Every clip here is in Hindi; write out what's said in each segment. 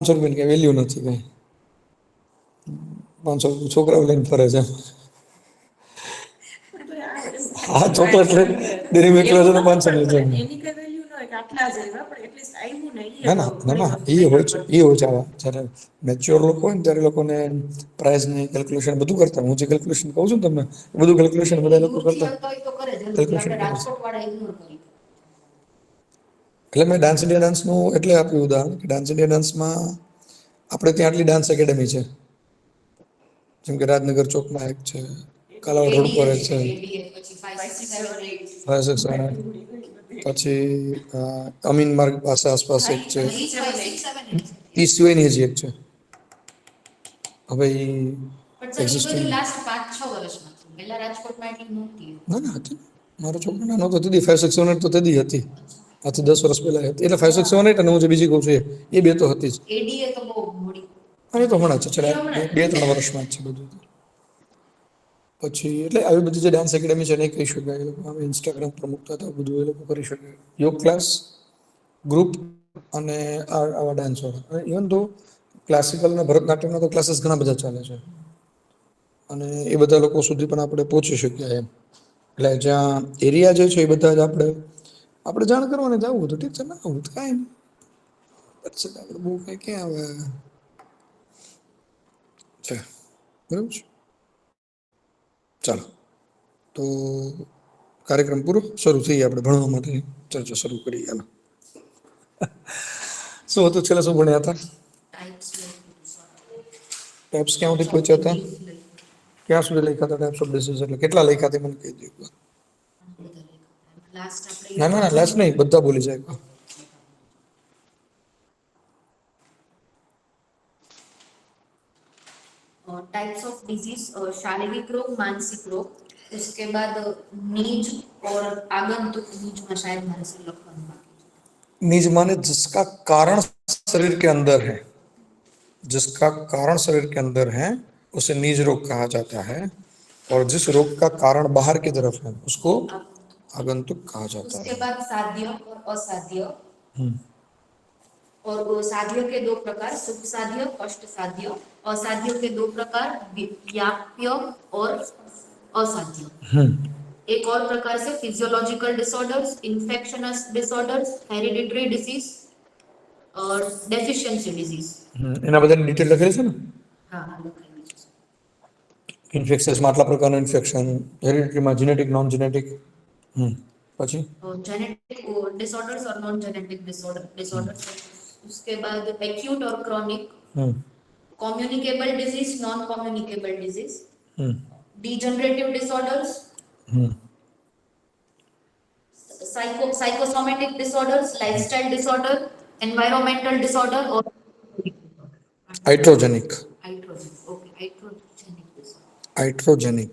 રૂપિયાની કઈ વેલ્યુ નથી કઈ. 500 છોકરાઓ લઈને ફરે છે. હા ચોકલેટ લઈને ડેરી મિલ્ક લે છે તો 500 લે છે. ના ના ના ના એ હોય છે જ્યારે મેચ્યોર લોકો હોય ને ત્યારે લોકોને પ્રાઇસ ની કેલ્ક્યુલેશન બધું કરતા. હું જે કેલ્ક્યુલેશન કહું છું ને તમને બધું કેલ્ક્યુલેશન બધા લોકો કરતા. એટલે મેં ડાન્સ ઇન્ડિયા ડાન્સનું એટલે આપ્યું ઉદાહરણ કે ડાન્સ ઇન્ડિયા ડાન્સમાં આપણે ત્યાં આટલી ડાન્સ એકેડમી છે. જેમ કે રાજનગર ચોકમાં એક છે, કાલાવડ રોડ પર એક છે, 5, 6, 7, 8 પછી અમીન માર્ગ પાસે આસપાસ એક છે. એ સિવાયની હજી એક છે. હવે ના ના હતી. મારો છોકરો નાનો હતો તેથી 5, 6, 7, 8 તો તેથી હતી. આથી 10 વર્ષ પહેલા હતી. એટલે 5, 6, 7, 8 અને હું જે બીજી કહું છું એ બે તો હતી જ. એ તો હમણાં છે 2-3 વર્ષમાં જ છે બધું. પછી એટલે આવી બધી જે ડાન્સ એકેડમી છે એને કહી શકાય. એ લોકો હવે ઇન્સ્ટાગ્રામ પર મૂકતા હતા બધું એ લોકો કરી શકે. યોગ ક્લાસ, ગ્રુપ અને આવા ડાન્સો. ઇવન તો ક્લાસિકલ અને ભરતનાટ્યમના તો ક્લાસીસ ઘણા બધા ચાલે છે. અને એ બધા લોકો સુધી પણ આપણે પહોંચી શકીએ એમ. એટલે જ્યાં એરિયા જે છે એ બધા જ આપણે જાણ કરવાને જવું હતું ઠીક છે ના આવું તો કાંઈ નહીં. આપણે બહુ કંઈ ક્યાં આવે છે બરાબર છે. ચાલો તો કાર્યક્રમ પૂરો શરૂ થઈએ. આપણે ભણવા માટેની ચર્ચા શરૂ કરીએ. હાલો શું હતું છેલ્લે શું ભણ્યા હતા? ટાઈપ્સ ક્યાં સુધી પહોંચ્યા હતા? ક્યાં સુધી લખ્યા હતા ટાઈપ્સ ઓફ ડિસીઝ? એટલે કેટલા લખ્યા હતા મને કહી દો. ના ના ના લાસ્ટ નહીં, બધા બોલી જાય. टाइप्स ऑफ डिजीज, शारीरिक रोग, मानसिक रोग, उसके बाद नीज और आगंतुक। नीज में शायद हमारे से लक्षण निज माने जिसका कारण शरीर के अंदर है, जिसका कारण शरीर के अंदर है उसे निज रोग कहा जाता है। और जिस रोग का कारण बाहर की तरफ है उसको आगंतुक कहा जाता है। उसके बाद साध्य और असाध्य। और वो साध्य के दो प्रकार, सुख साध्य, कष्ट साध्य। असाध्य के दो प्रकार, व्याप्य और असाध्य। एक और प्रकार से physiological disorders, infections disorders, hereditary disease और डेफिशिएंसी डिसीज। એના બધાની ડિટેલ લખેલી છે ને? હા હા લખેલી છે. ઇન્ફેક્શન્સમાં આટલા પ્રકારનું ઇન્ફેક્શન, હેરિડિટરીમાં જેનેટિક, નોન જેનેટિક. પછી जेनेटिक डिसऑर्डर्स और नॉन जेनेटिक डिसऑर्डर्स। उसके बाद एक्यूट और chronic, communicable disease, non communicable disease, degenerative disorders, psychosomatic disorders, lifestyle disorder, environmental disorder और आइट्रोजेनिक। आइट्रोजेनिक आइट्रोजेनिक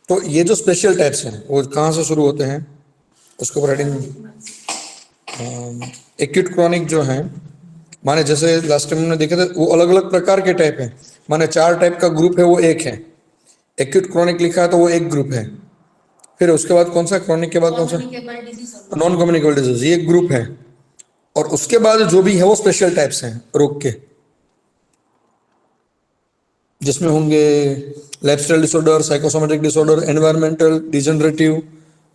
तो ये जो स्पेशल टाइप्स हैं वो कहाँ से शुरू होते हैं? उसके ऊपर हेडिंग एक्यूट क्रॉनिक जो है, माने जैसे लास्ट टाइम हमने देखे थे वो अलग अलग प्रकार के टाइप हैं। माने 4 टाइप का ग्रुप है वो एक है। एक्यूट क्रॉनिक लिखा है तो वो एक ग्रुप है। फिर उसके बाद कौन सा क्रॉनिक के बाद कौन सा? नॉन कम्युनिकेबल डिजीज, ये एक ग्रुप है। और उसके बाद जो भी है वो स्पेशल टाइप्स हैं रोग के, जिसमें होंगे lifestyle disorder, psychosomatic disorder, environmental, degenerative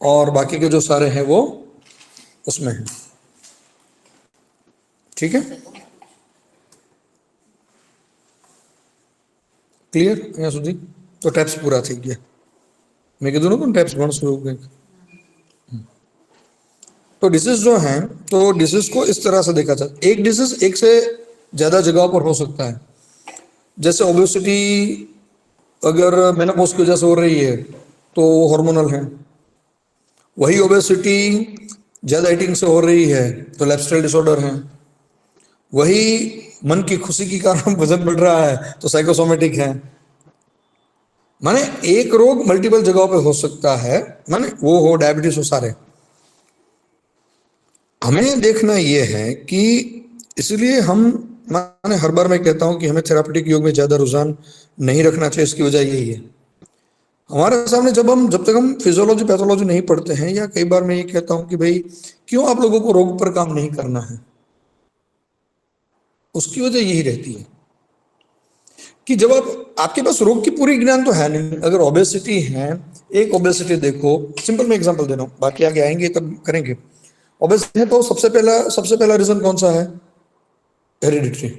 और बाकी के जो सारे हैं वो उसमें है। ठीक है, क्लियर? અહીંયા સુધી તો ટાઈપ્સ પૂરા થઈ ગયા. મેં કીધું નતું ટાઈપ્સ ભણશું એવું કંઈક. तो डिसीज जो है तो डिसीज को इस तरह से देखा जाता है। एक डिसीज एक से ज्यादा जगह पर हो सकता है। जैसे ओबेसिटी अगर मेनोपॉज की वजह से हो रही है तो हार्मोनल है। वही ओबेसिटी ज्यादा ईटिंग से हो रही है तो लाइफस्टाइल डिसऑर्डर है। वही मन की खुशी के कारण वजन बढ़ रहा है तो साइकोसोमेटिक है। माने एक रोग मल्टीपल जगहों पे हो सकता है, माने वो हो डायबिटीज हो सारे। हमें देखना ये है कि इसलिए हम, मैंने हर बार मैं कहता हूं कि हमें थेरापेटिक योग में ज्यादा रुझान नहीं रखना चाहिए। इसकी वजह यही है हमारे सामने जब तक हम फिजियोलॉजी पैथोलॉजी नहीं पढ़ते हैं, या कई बार मैं ये कहता हूं कि भाई क्यों आप लोगों को रोग पर काम नहीं करना है? उसकी वजह यही रहती है कि जब आपके पास रोग की पूरी ज्ञान तो है नहीं, अगर ओबेसिटी है, एक ओबेसिटी देखो, सिंपल मैं एग्जांपल दे रहा हूँ, बाकी आगे आएंगे तब करेंगे। ओबेसिटी है तो सबसे पहला रीजन कौन सा है? हेरिडिटरी,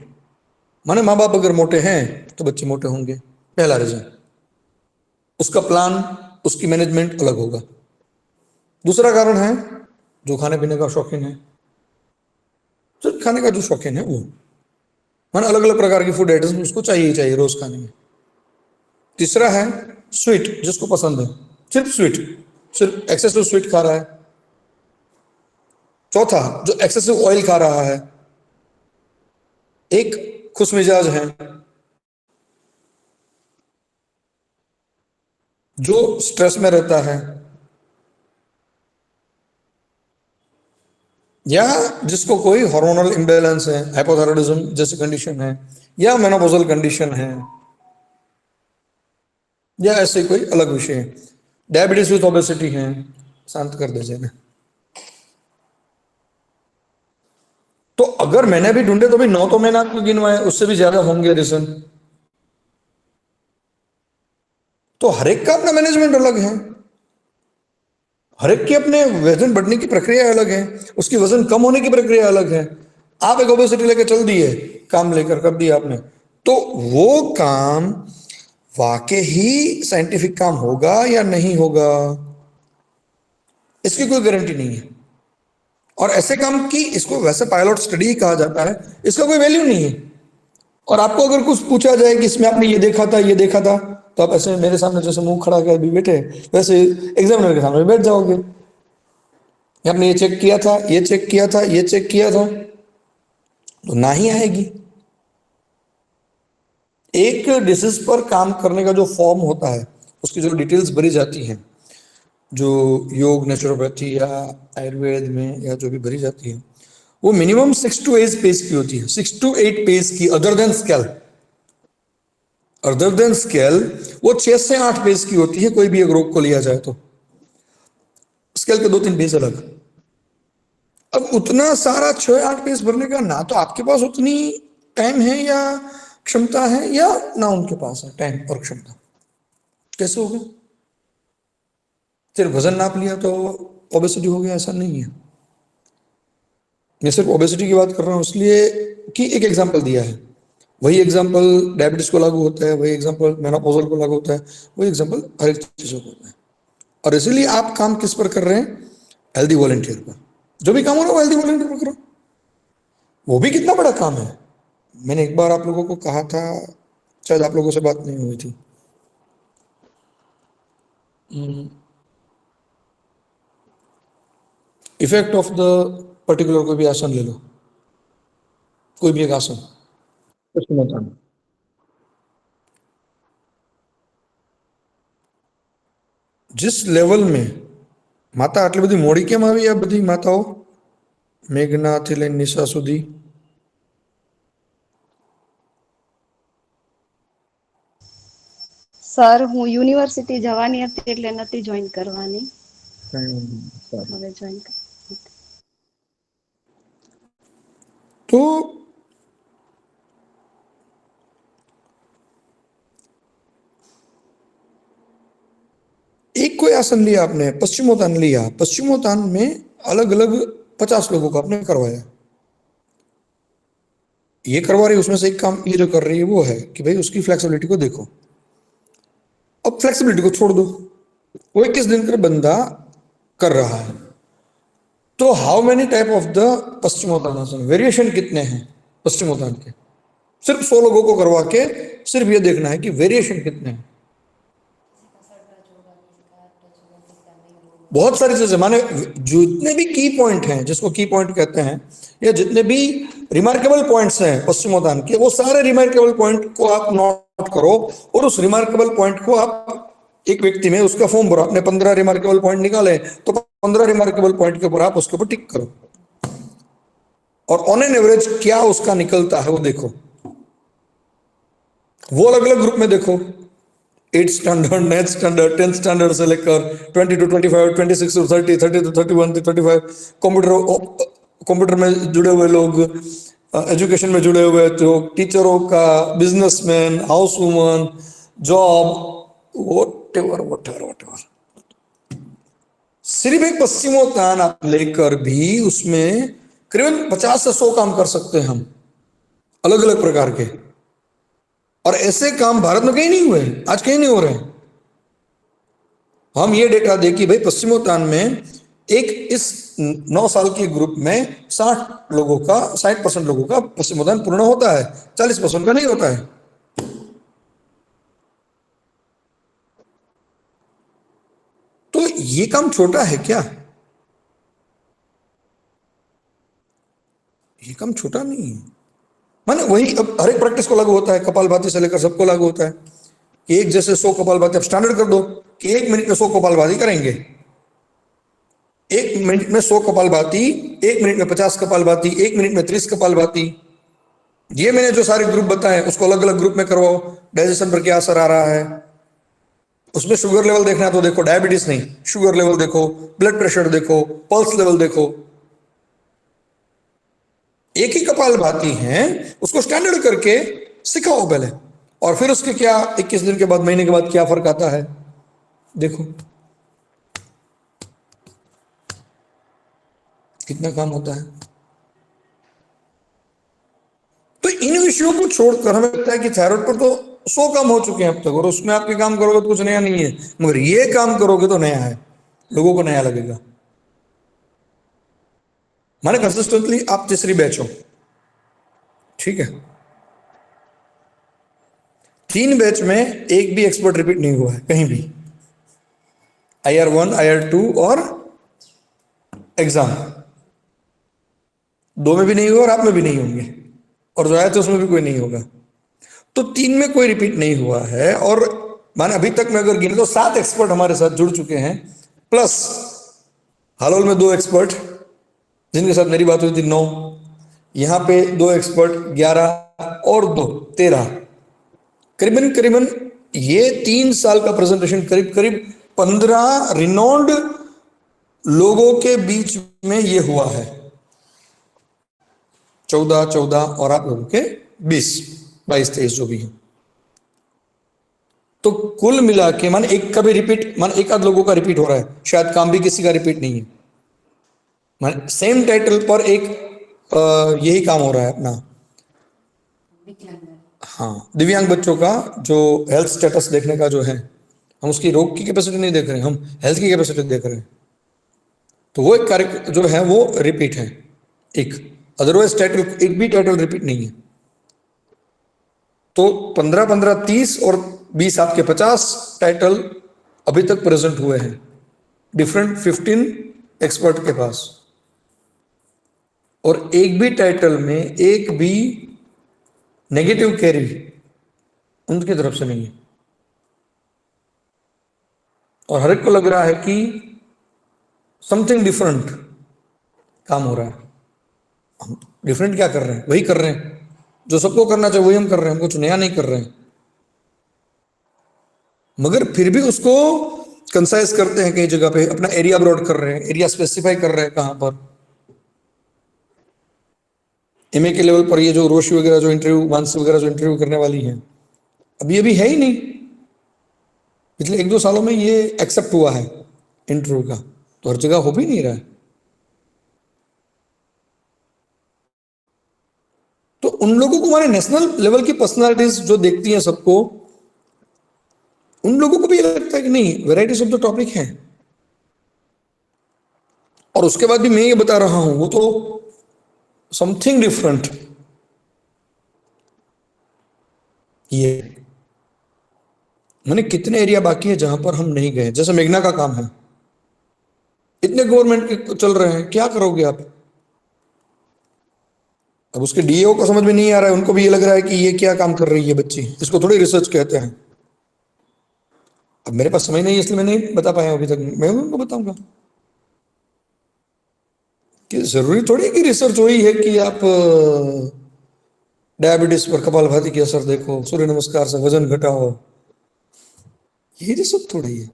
माने माँ बाप अगर मोटे हैं तो बच्चे मोटे होंगे, पहला रीजन। उसका प्लान, उसकी मैनेजमेंट अलग होगा। दूसरा कारण है जो खाने पीने का शौकीन है, सिर्फ खाने का जो शौकीन है वो, माने अलग अलग प्रकार की फूड आइटम्स उसको चाहिए ही चाहिए रोज खाने में। तीसरा है स्वीट, जिसको पसंद है सिर्फ स्वीट, सिर्फ एक्सेसिव स्वीट खा रहा है। चौथा जो एक्सेसिव ऑयल खा रहा है। एक खुश मिजाज है, जो स्ट्रेस में रहता है, या जिसको कोई हार्मोनल इम्बैलेंस है, हाइपोथायराइडिज्म जैसी कंडीशन है, या मेनोपॉजल कंडीशन है, या ऐसे कोई अलग विषय है। डायबिटीज विथ ओबेसिटी है, शांत कर दीजिए ना। तो अगर मैंने भी ढूंढे तो भी 9 तो मैंने आपको गिनवाए, उससे भी ज्यादा होंगे रीजन। तो हर एक का अपना मैनेजमेंट अलग है, हर एक की अपने वजन बढ़ने की प्रक्रिया अलग है, उसकी वजन कम होने की प्रक्रिया अलग है। आप एक ओबेसिटी लेकर चल दिए, काम लेकर कर दिया आपने, तो वो काम वाकई ही साइंटिफिक काम होगा या नहीं होगा, इसकी कोई गारंटी नहीं है। और ऐसे काम की, इसको वैसे पायलट स्टडी कहा जाता है, इसका कोई वैल्यू नहीं है। और आपको अगर कुछ पूछा जाए कि इसमें आपने ये देखा था, ये देखा था, तो आप ऐसे मेरे सामने जैसे मुंह खड़ा कर भी बैठे, वैसे एग्जामिनर के सामने बैठ जाओगे, आपने ये चेक किया था, ये चेक किया था, ये चेक किया था, तो ना ही आएगी। एक डिसीज पर काम करने का जो फॉर्म होता है, उसकी जो डिटेल्स भरी जाती हैं, जो योग, नेचुरोपैथी या आयुर्वेद में या जो भी भरी जाती है, वो मिनिमम 6 to 8 पेज की होती है, 6 to 8 पेज की। अदर देन स्केल वो 6 से 8 पेज की होती है, कोई भी एक रोग को लिया जाए तो। स्केल के 2-3 पेज अलग। अब उतना सारा 6-8 पेज भरने का ना तो आपके पास उतनी टाइम है या क्षमता है, या ना उनके पास है टाइम और क्षमता। कैसे होगा? सिर्फ वजन नाप लिया तो ओबेसिटी हो गया, ऐसा नहीं है। मैं सिर्फ ओबेसिटी की बात कर रहा हूं इसलिए कि एक एग्जांपल दिया है, वही एग्जांपल डायबिटीज को लागू होता है, वही एग्जांपल मेनोपॉजल को लागू होता है, वही एग्जांपल हर एक चीजों को होता है। और इसीलिए आप काम किस पर कर रहे हैं? हेल्दी वॉलंटियर पर। जो भी काम हो रहा है वो हेल्दी वॉलंटियर पर करो। वो भी कितना बड़ा काम है। मैंने एक बार आप लोगों को कहा था, शायद आप लोगों से बात नहीं हुई थी, इफेक्ट ऑफ द पर्टिकुलर कोई भी आसन ले लो, कोई भी एक आसन, उसको बताना। जिस लेवल में माता आटली बधी मोड़ी केम આવી આ બધી માતાઓ, મેઘનાથી લઈને નિશા સુધી? સર હું યુનિવર્સિટી જવાની હતી એટલે નથી જોઈન કરવાની, હવે જોઈન તો एक कोई आसन लिया आपने, पश्चिमोत्तान लिया, पश्चिमोत्तान में अलग अलग 50 लोगों को आपने करवाया। ये करवा रही, उसमें से एक काम ये जो कर रही है वो है कि भाई उसकी फ्लेक्सिबिलिटी को देखो। अब फ्लेक्सिबिलिटी को छोड़ दो, वो 21 दिन का बंदा कर रहा है, तो how many type of the Paschimottan आसन, वेरिएशन कितने हैं पश्चिमोत्तान के? सिर्फ 100 लोगों को करवा के सिर्फ ये देखना है कि वेरिएशन कितने हैं। बहुत सारी चीजें, माने जितने भी की पॉइंट हैं, जिसको की पॉइंट कहते हैं, या जितने भी रिमार्केबल पॉइंट्स हैं पश्चिमोत्तान के, वो सारे रिमार्केबल पॉइंट को आप नोट करो, और उस रिमार्केबल पॉइंट को आप एक व्यक्ति में उसका फॉर्म भरो। आपने 15 रिमार्केबल पॉइंट निकाले तो 15 रिमार्केबल पॉइंट के ऊपर आप उसके ऊपर टिक करो, और ऑन एन एवरेज क्या उसका निकलता है वो देखो। वो अलग अलग ग्रुप में देखो, 8 standard, 9th standard, 10th standard से लेकर 20 to 25, 26 to 30, 30 to 31, 35, कंप्यूटर में जुड़े हुए लोग, एजुकेशन में जुड़े हुए जो टीचरों का, businessman, house woman, job, what ever. सिर्फ एक पश्चिमोत्तान आप लेकर भी उसमें करीबन 50 से 100 काम कर सकते हैं हम, अलग अलग प्रकार के। और ऐसे काम भारत में कहीं नहीं हुए, आज कहीं नहीं हो रहे हैं। हम ये डेटा दे कि भाई पश्चिमोत्तान में एक इस 9 साल के ग्रुप में 60% लोगों का पश्चिमोत्तान पूर्ण होता है, 40% का नहीं होता है। तो ये काम छोटा है क्या? ये काम छोटा नहीं है। माने वही अब हर एक प्रैक्टिस को लागू होता है, कपालभाति से लेकर सबको लागू होता है कि एक जैसे 100 कपालभाति आप स्टैंडर्ड कर दो कि 1 मिनट में 100 कपालभाति करेंगे। 1 मिनट में 100 कपालभाति, 1 मिनट में 50 कपालभाति, 1 मिनट में 30 कपालभाति। ये मैंने जो सारे ग्रुप बताए उसको अलग अलग ग्रुप में करवाओ, डाइजेशन पर क्या असर आ रहा है। उसमें शुगर लेवल देखना है तो देखो, डायबिटीज नहीं, शुगर लेवल देखो, ब्लड प्रेशर देखो, पल्स लेवल देखो। एक ही कपालभाति है, उसको स्टैंडर्ड करके सिखाओ पहले, और फिर उसके क्या 21 दिन के बाद, महीने के बाद क्या फर्क आता है देखो। कितना काम होता है। तो इन विषयों को छोड़कर हमें लगता है कि थायराइड पर तो 100 काम हो चुके हैं अब तक, और उसमें आपके काम करोगे तो कुछ नया नहीं है, मगर ये काम करोगे तो नया है, लोगों को नया लगेगा। माने कंसिस्टेंटली आप तीसरी बैच हो, ठीक है। 3 बैच में एक भी एक्सपर्ट रिपीट नहीं हुआ है कहीं भी, IR1, IR2 और एग्जाम। 2 में भी नहीं हुआ और आप में भी नहीं होंगे, और जो आया तो उसमें भी कोई नहीं होगा। तो 3 में कोई रिपीट नहीं हुआ है। और माने अभी तक मैं अगर गिने तो 7 एक्सपर्ट हमारे साथ जुड़ चुके हैं, प्लस हालोल में 2 एक्सपर्ट जिनके साथ मेरी बात हुई थी 9, यहां पे 2 एक्सपर्ट 11 और 2 13, करीबन ये 3 साल का प्रेजेंटेशन करीब 15 रिनोन्ड लोगों के बीच में ये हुआ है। 14 और आप लोगों के 20, 22, 23 जो भी है। तो कुल मिला के मान एक का भी रिपीट, मान एक आध लोगों का रिपीट हो रहा है, शायद काम भी किसी का रिपीट नहीं है। मान सेम टाइटल पर एक यही काम हो रहा है अपना, हाँ, दिव्यांग बच्चों का जो हेल्थ स्टेटस देखने का जो है, हम उसकी रोग की कैपेसिटी नहीं देख रहे हैं, हम हेल्थ की कैपेसिटी देख रहे हैं। तो वो एक कार्य जो है वो रिपीट है एक, अदरवाइज टाइटल एक भी टाइटल रिपीट नहीं है। तो 15 30 और 20 आपके 50 टाइटल अभी तक प्रेजेंट हुए हैं डिफरेंट 15 एक्सपर्ट के पास, और एक भी टाइटल में एक भी नेगेटिव कैरी उनकी तरफ से नहीं है। और हर एक को लग रहा है कि समथिंग डिफरेंट काम हो रहा है। हम डिफरेंट क्या कर रहे हैं? वही कर रहे हैं जो सबको करना चाहिए, वही हम कर रहे हैं, हम कुछ नया नहीं कर रहे हैं। मगर फिर भी उसको कंसाइज करते हैं, कई जगह पे अपना एरिया ब्रॉड कर रहे हैं, एरिया स्पेसिफाई कर रहे हैं कहां पर। MA के लेवल पर ये जो रोशी वगैरह जो इंटरव्यू, मानसी वगैरह जो इंटरव्यू करने वाली हैं, अभी है ही नहीं। पिछले 1-2 सालों में ये एक्सेप्ट हुआ है इंटरव्यू का, तो हर जगह हो भी नहीं रहा है। तो उन लोगों को, हमारे नेशनल लेवल की पर्सनालिटीज जो देखती हैं सबको, उन लोगों को भी ये लगता है कि नहीं, वेराइटीज ऑफ द टॉपिक है। और उसके बाद भी मैं ये बता रहा हूं, वो तो समथिंग डिफरेंट ये। मैंने कितने एरिया बाकी है जहां पर हम नहीं गए, जैसे मेघना का काम है, इतने गवर्नमेंट के चल रहे हैं, क्या करोगे आप? अब उसके DAO को समझ में नहीं आ रहा है, उनको भी ये लग रहा है कि ये क्या काम कर रही है बच्ची, इसको थोड़ी रिसर्च कहते हैं। अब मेरे पास समय नहीं है इसलिए मैं नहीं बता पाया अभी तक, मैं उनको बताऊंगा कि जरूरी थोड़ी कि रिसर्च वही है कि आप डायबिटीज पर कपालभाति की असर देखो, सूर्य नमस्कार से वजन घटाओ, ये रिसर्च थोड़ी है।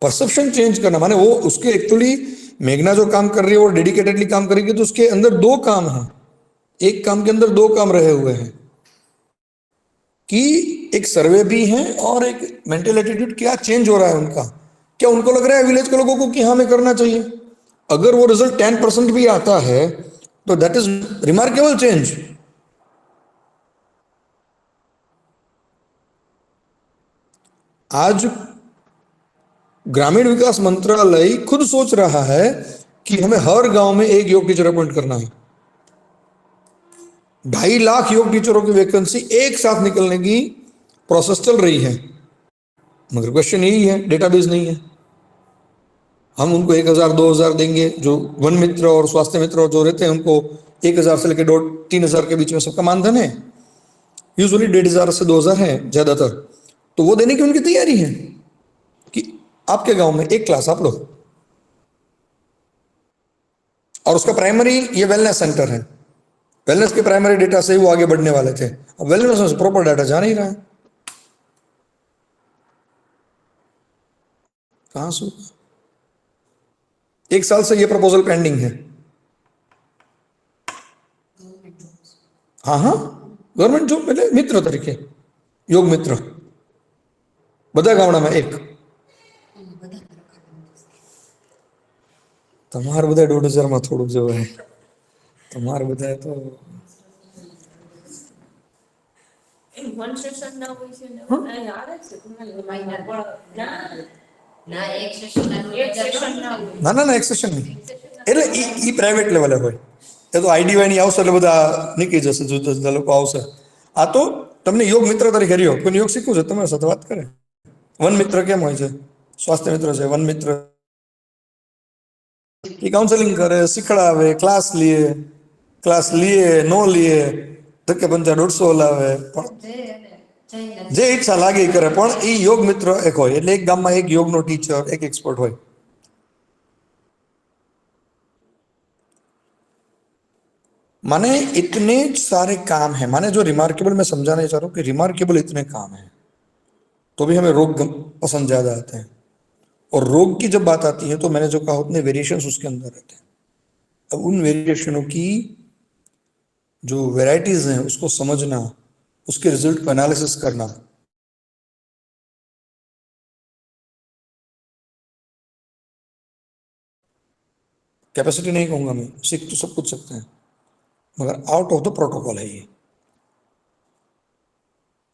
परसेप्शन चेंज करना, माने वो उसके एक्चुअली मेघना जो काम कर रही है वो डेडिकेटेडली काम करेगी, तो उसके अंदर 2 काम हैं। एक काम के अंदर दो काम रहे हुए हैं कि एक सर्वे भी है और एक मेंटल एटीट्यूड क्या चेंज हो रहा है उनका। क्या उनको लग रहा है विलेज के लोगों को कि हमें करना चाहिए? अगर वो रिजल्ट 10% भी आता है तो दैट इज रिमार्केबल चेंज। आज ग्रामीण विकास मंत्रालय खुद सोच रहा है कि हमें हर गांव में एक योग टीचर अपॉइंट करना है। 2.5 लाख योग टीचरों की वैकेंसी एक साथ निकलने की प्रोसेस चल रही है, मगर क्वेश्चन यही है, डेटाबेस नहीं है। हम उनको 1,000 2,000 देंगे, जो वन मित्र और स्वास्थ्य मित्र जो रहते हैं उनको 1,000 से लेकर 2-3,000 के बीच में सबका मानधन है, यूजुअली 1,500 से 2,000 है ज्यादातर। तो वो देने की उनकी तैयारी है कि आपके गांव में एक क्लास आप लो, और उसका प्राइमरी ये वेलनेस सेंटर है। वेलनेस के प्राइमरी डेटा से वो आगे बढ़ने वाले थे, अब वेलनेस में प्रॉपर डाटा जा नहीं रहा है। कहां से? 1 साल से ये प्रपोजल पेंडिंग है। हाँ हाँ, गवर्नमेंट जॉब मिले मित्र तरीके, योग मित्र બધા ગામડામાં એક। તમારે બધા 1,500 માં થોડુંક જવાય, તમારે બધા તો વન સેશન ના હોય છે ને આવે છે ના એક સેશન એક સેશન ના હોય ના ના ના એક સેશન નહીં, એટલે ઈ પ્રાઇવેટ લેવલે હોય। એ તો આઈડીવાય ની આવશે એટલે બધા નીકળી જશે, જુદા જુદા લોકો આવશે। આ તો તમને યોગ મિત્ર તરીકે રહ્યો, કોઈ યોગ શીખવું છે તમારી સાથે વાત કરે। વન મિત્ર કેમ હોય છે? સ્વાસ્થ્ય મિત્ર છે, વન મિત્ર એ કાઉન્સેલિંગ કરે, શીખડાવે, ક્લાસ લીએ નો લીએ, ધક્કે પંચા 150 લાવે, પણ જે ઈચ્છા લાગે એ કરે। પણ એ યોગ મિત્ર એક હોય, એટલે એક ગામમાં એક યોગનો ટીચર, એક એક્સપર્ટ હોય। माने इतने सारे काम है, माने जो रिमार्केबल मैं समझाना चाह रहा हूं कि रिमार्केबल इतने काम है, तो भी हमें रोग पसंद ज्यादा आते हैं। और रोग की जब बात आती है तो मैंने जो कहा उतने वेरिएशंस उसके अंदर रहते हैं। अब उन वेरिएशनों की जो वेराइटीज हैं उसको समझना, उसके रिजल्ट को एनालिसिस करना, कैपेसिटी नहीं कहूंगा मैं, सीख तो सब कुछ सकते हैं, मगर आउट ऑफ द प्रोटोकॉल है ये,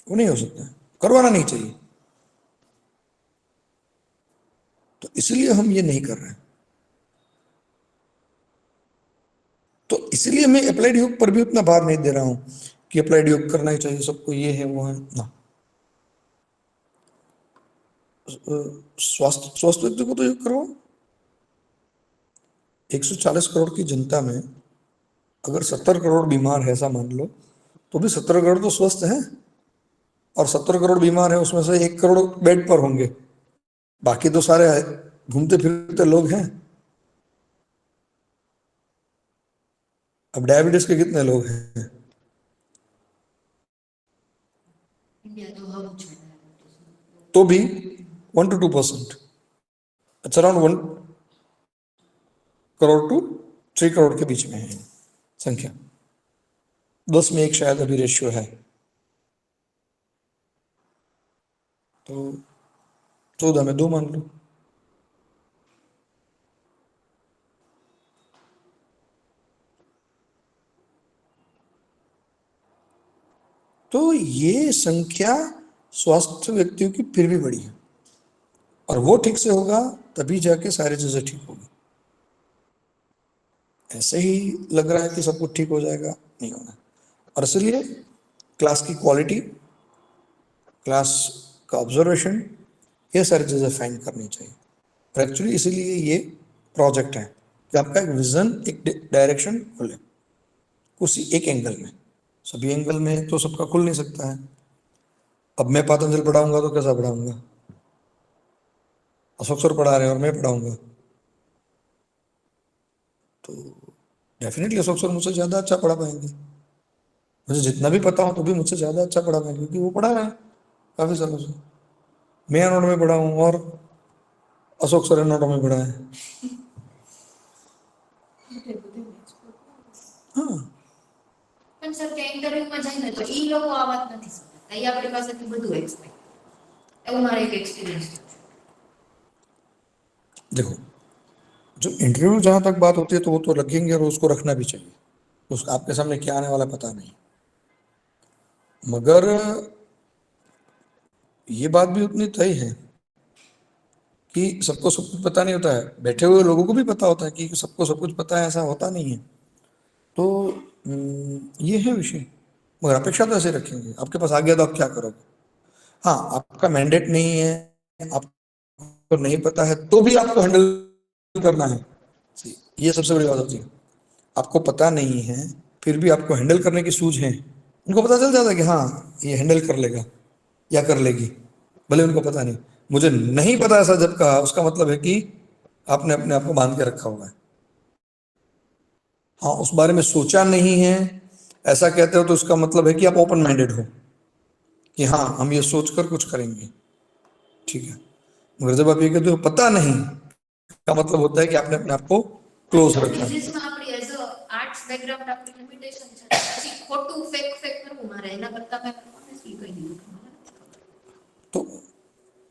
वो नहीं हो सकता है, करवाना नहीं चाहिए। तो इसलिए हम ये नहीं कर रहे हैं। तो इसलिए मैं अप्लाइड योग पर भी उतना भार नहीं दे रहा हूं कि अप्लाइड योग करना ही चाहिए सबको, ये है वो है ना। स्वस्थ व्यक्ति को तो योग करवाओ। 140 करोड़ की जनता में अगर 70 करोड़ बीमार है ऐसा मान लो, तो भी 70 करोड़ तो स्वस्थ हैं, और 70 करोड़ बीमार है उसमें से 1 करोड़ बेड पर होंगे, बाकी तो सारे घूमते फिरते लोग हैं। अब डायबिटीज के कितने लोग हैं? तो भी 1 to 2%, अच्छा अराउंड 1 करोड़ टू 3 करोड़ के बीच में है संख्या। 10 में 1 शायद अभी रेशियो है, तो 14 में 2 मान लो। तो ये संख्या स्वस्थ व्यक्तियों की फिर भी बड़ी है, और वो ठीक से होगा तभी जाके सारी चीजें ठीक होगी। ऐसे ही लग रहा है कि सब कुछ ठीक हो जाएगा, नहीं होगा। और इसलिए क्लास की क्वालिटी, क्लास का ऑब्जर्वेशन, ये सारी चीजें फाइन करनी चाहिए। और एक्चुअली इसीलिए ये प्रोजेक्ट है कि आपका एक विजन, एक डायरेक्शन खुले उसी एक एंगल में। सभी एंगल में तो सबका खुल नहीं सकता है। अब मैं पातंजल पढ़ाऊंगा तो कैसा पढ़ाऊंगा? अशोक सर पढ़ा रहे हैं और मैं पढ़ाऊंगा तो डेफिनेटली अशोक सर मुझसे ज़्यादा अच्छा पढ़ा पाएंगे। मुझे जितना भी पता हो तो भी मुझसे ज़्यादा अच्छा पढ़ा पाएंगे, क्योंकि वो पढ़ा रहे हैं काफ़ी सालों से। मैं नोट में पढ़ा हूँ और अशोक सर नोटों में पढ़ा है। हाँ, સર કે ઇન્ટરવ્યુમાં જઈને તો ઈ લોકો આ વાત નથી સમજતા, ઈ આપણી પાસેથી બધું એક્સપેક્ટ, એવું મારો એક एक्सपीरियंस છે। देखो, जो इंटरव्यू जहां तक बात होती है तो वो तो रखेंगे और उसको रखना भी चाहिए, उस आपके सामने क्या आने वाला पता नहीं। मगर ये बात भी उतनी तय है कि सबको सब कुछ पता नहीं होता है, बैठे हुए लोगों को भी पता होता है कि सबको सब कुछ पता है, ऐसा होता नहीं है। तो ये है विषय। मगर अपेक्षा तो ऐसे रखेंगे, आपके पास आ गया तो आप क्या करोगे। हाँ, आपका मैंडेट नहीं है, आपको नहीं पता है तो भी आपको हैंडल करना है। ये सबसे बड़ी बात होती है, आपको पता नहीं है फिर भी आपको हैंडल करने की सूझ है। उनको पता चल जाता है कि हाँ ये हैंडल कर लेगा या कर लेगी, भले उनको पता नहीं। मुझे नहीं पता ऐसा जब कहा, उसका मतलब है कि आपने अपने आप को बांध के रखा हुआ है। हाँ, उस बारे में सोचा नहीं है ऐसा कहते हो तो उसका मतलब है कि आप ओपन माइंडेड हो कि हाँ हम ये सोचकर कुछ करेंगे, ठीक है। मगर जब आप ये कहते हो पता नहीं, का मतलब होता है कि आपने अपने आप को क्लोज रखा है। ફિઝિક્સમાં આપણી એઝ અ આર્ટ્સ બેકગ્રાઉન્ડ આપણી લિમિટેશન છે, પછી ખોટું ફેક ફેક કરવું મારે એના કરતા મેં ઓનેસ્ટલી કહી દીધું। तो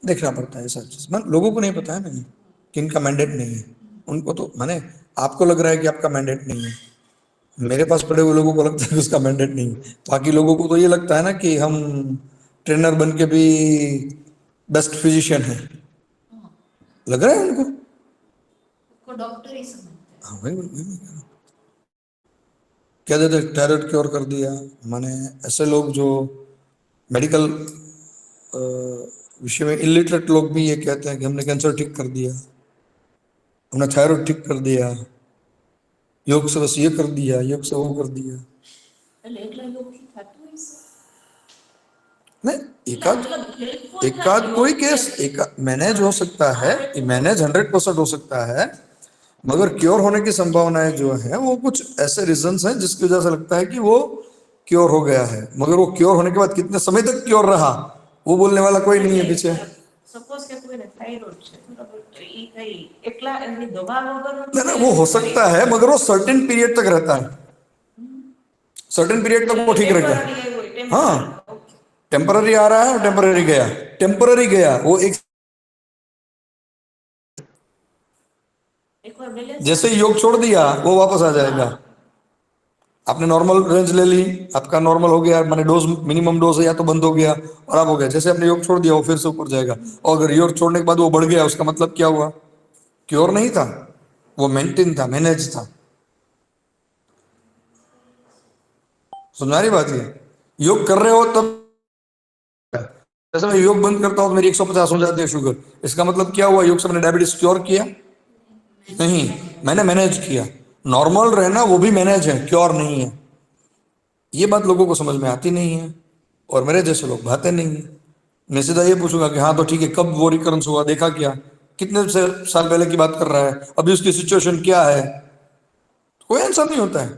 देखना पड़ता है सब चीज, लोगों को नहीं पता है ना ये, कि इनका मैंडेट नहीं है। उनको तो माने आपको लग रहा है कि आपका मैंडेट नहीं है, मेरे पास पड़े हुए लोगों को लगता है कि उसका मैंडेट नहीं है, बाकी लोगों को तो ये लगता है ना कि हम ट्रेनर बन के भी बेस्ट फिजिशियन है, लग रहा है उनको। को डॉक्टर ही समझते हैं। हाँ भाई, वही मैं कह रहा हूँ। क्या देते थायराइड क्योर कर दिया, माने ऐसे लोग जो मेडिकल विषय में इलिटरेट लोग भी ये कहते हैं कि हमने कैंसर ठीक कर दिया, हमने थायराइड ठीक कर दिया, योग से बस ये कर दिया, योग से वो कर दिया। એટલે એટલા યોગથી થતું હોય છે? नहीं, એટલે एकाध મતલબ helpful एकाध થાય कोई યોગ केस કેમ? एक मैनेज हो सकता है, मैनेज 100% हो सकता है, मगर क्योर होने की संभावनाएं जो है वो कुछ ऐसे रीजंस हैं जिसकी वजह से लगता है कि वो क्योर हो गया है, मगर वो क्योर होने के बाद कितने समय तक क्योर रहा वो बोलने वाला कोई नहीं है पीछे। સપોઝ કે કોઈને થાઇરોઇડ છે બરાબર, તો ઈ કઈ એકલા એમની દવા વગર ना ना, वो हो सकता है मगर वो सर्टेन पीरियड तक रहता है, सर्टेन पीरियड तक वो ठीक रहेगा। ટેમ્પરરી હોય हाँ, ટેમ્પરરી ઓકે टेम्पररी आ रहा है और टेम्पररी गया, टेम्पररी गया वो एक, એકવાર બેલેન્સ जैसे ही योग छोड़ दिया वो वापस आ जाएगा। आपने नॉर्मल रेंज ले ली, आपका नॉर्मल हो गया, माने डोज मिनिमम डोज है या तो बंद हो गया और आप हो गया, जैसे आपने योग छोड़ दिया वो फिर से ऊपर जाएगा। और अगर योग छोड़ने के बाद वो बढ़ गया उसका मतलब क्या हुआ, क्योर नहीं था, वो मेंटेन था, मैनेज था। सुना रही बात, ये योग कर रहे हो तब, जैसे मैं योग बंद करता हूँ तो मेरी 150 हो जाती है शुगर, इसका मतलब क्या हुआ, योग से मैंने डायबिटीज क्योर किया नहीं, मैंने मैनेज किया। नॉर्मल रहना वो भी मैनेज है, क्योर नहीं है। ये बात लोगों को समझ में आती नहीं है और मेरे जैसे लोग भाते नहीं है। मैं सीधा ये पूछूंगा कि हाँ तो ठीक है, कब वो रिकरेंस हुआ, देखा क्या, कितने से साल पहले की बात कर रहा है, अभी उसकी सिचुएशन क्या है, कोई आंसर नहीं होता है।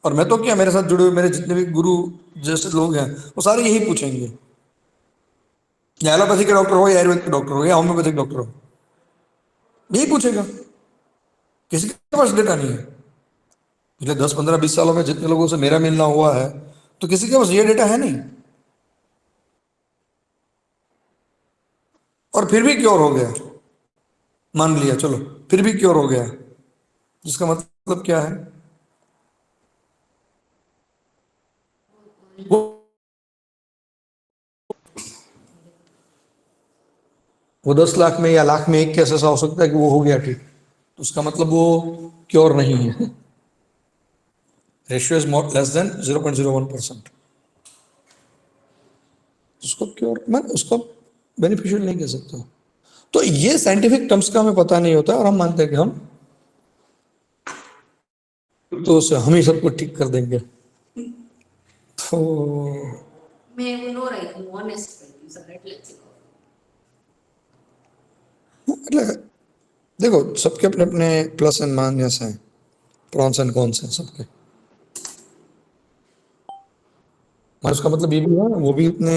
और मैं तो क्या, मेरे साथ जुड़े हुए मेरे जितने भी गुरु जैसे लोग हैं वो सारे यही पूछेंगे, या एलोपैथी के डॉक्टर हो या आयुर्वेद के डॉक्टर हो या होम्योपैथिक डॉक्टर हो, यही पूछेगा। किसी के पास डेटा नहीं है। पिछले 10 15 20 सालों में जितने लोगों से मेरा मिलना हुआ है तो किसी के पास ये डेटा है नहीं, और फिर भी क्योर हो गया, मान लिया चलो फिर भी क्योर हो गया, जिसका मतलब क्या है, वो वो 10 लाख में या लाख में एक केस ऐसा हो सकता है कि वो हो गया ठीक, तो उसका मतलब वो क्योर नहीं है। Ratio is more less than 0.01%, उसको क्योर मैं उसको बेनिफिशियल नहीं कह सकता। तो ये साइंटिफिक टर्म्स का हमें पता नहीं होता और हम मानते हैं कि हम तो उससे हम ही सब कुछ ठीक कर देंगे। तो મેં એવું નો રાખ્યું, ઓનેસ્ટ રાખ્યું સર, એટલે જ કહું। मतलब देखो, सबके अपने अपने प्लस एंड माइनस हैं, प्रॉन्स एंड कॉन्स हैं सबके। और उसका मतलब ये भी हुआ वो भी इतने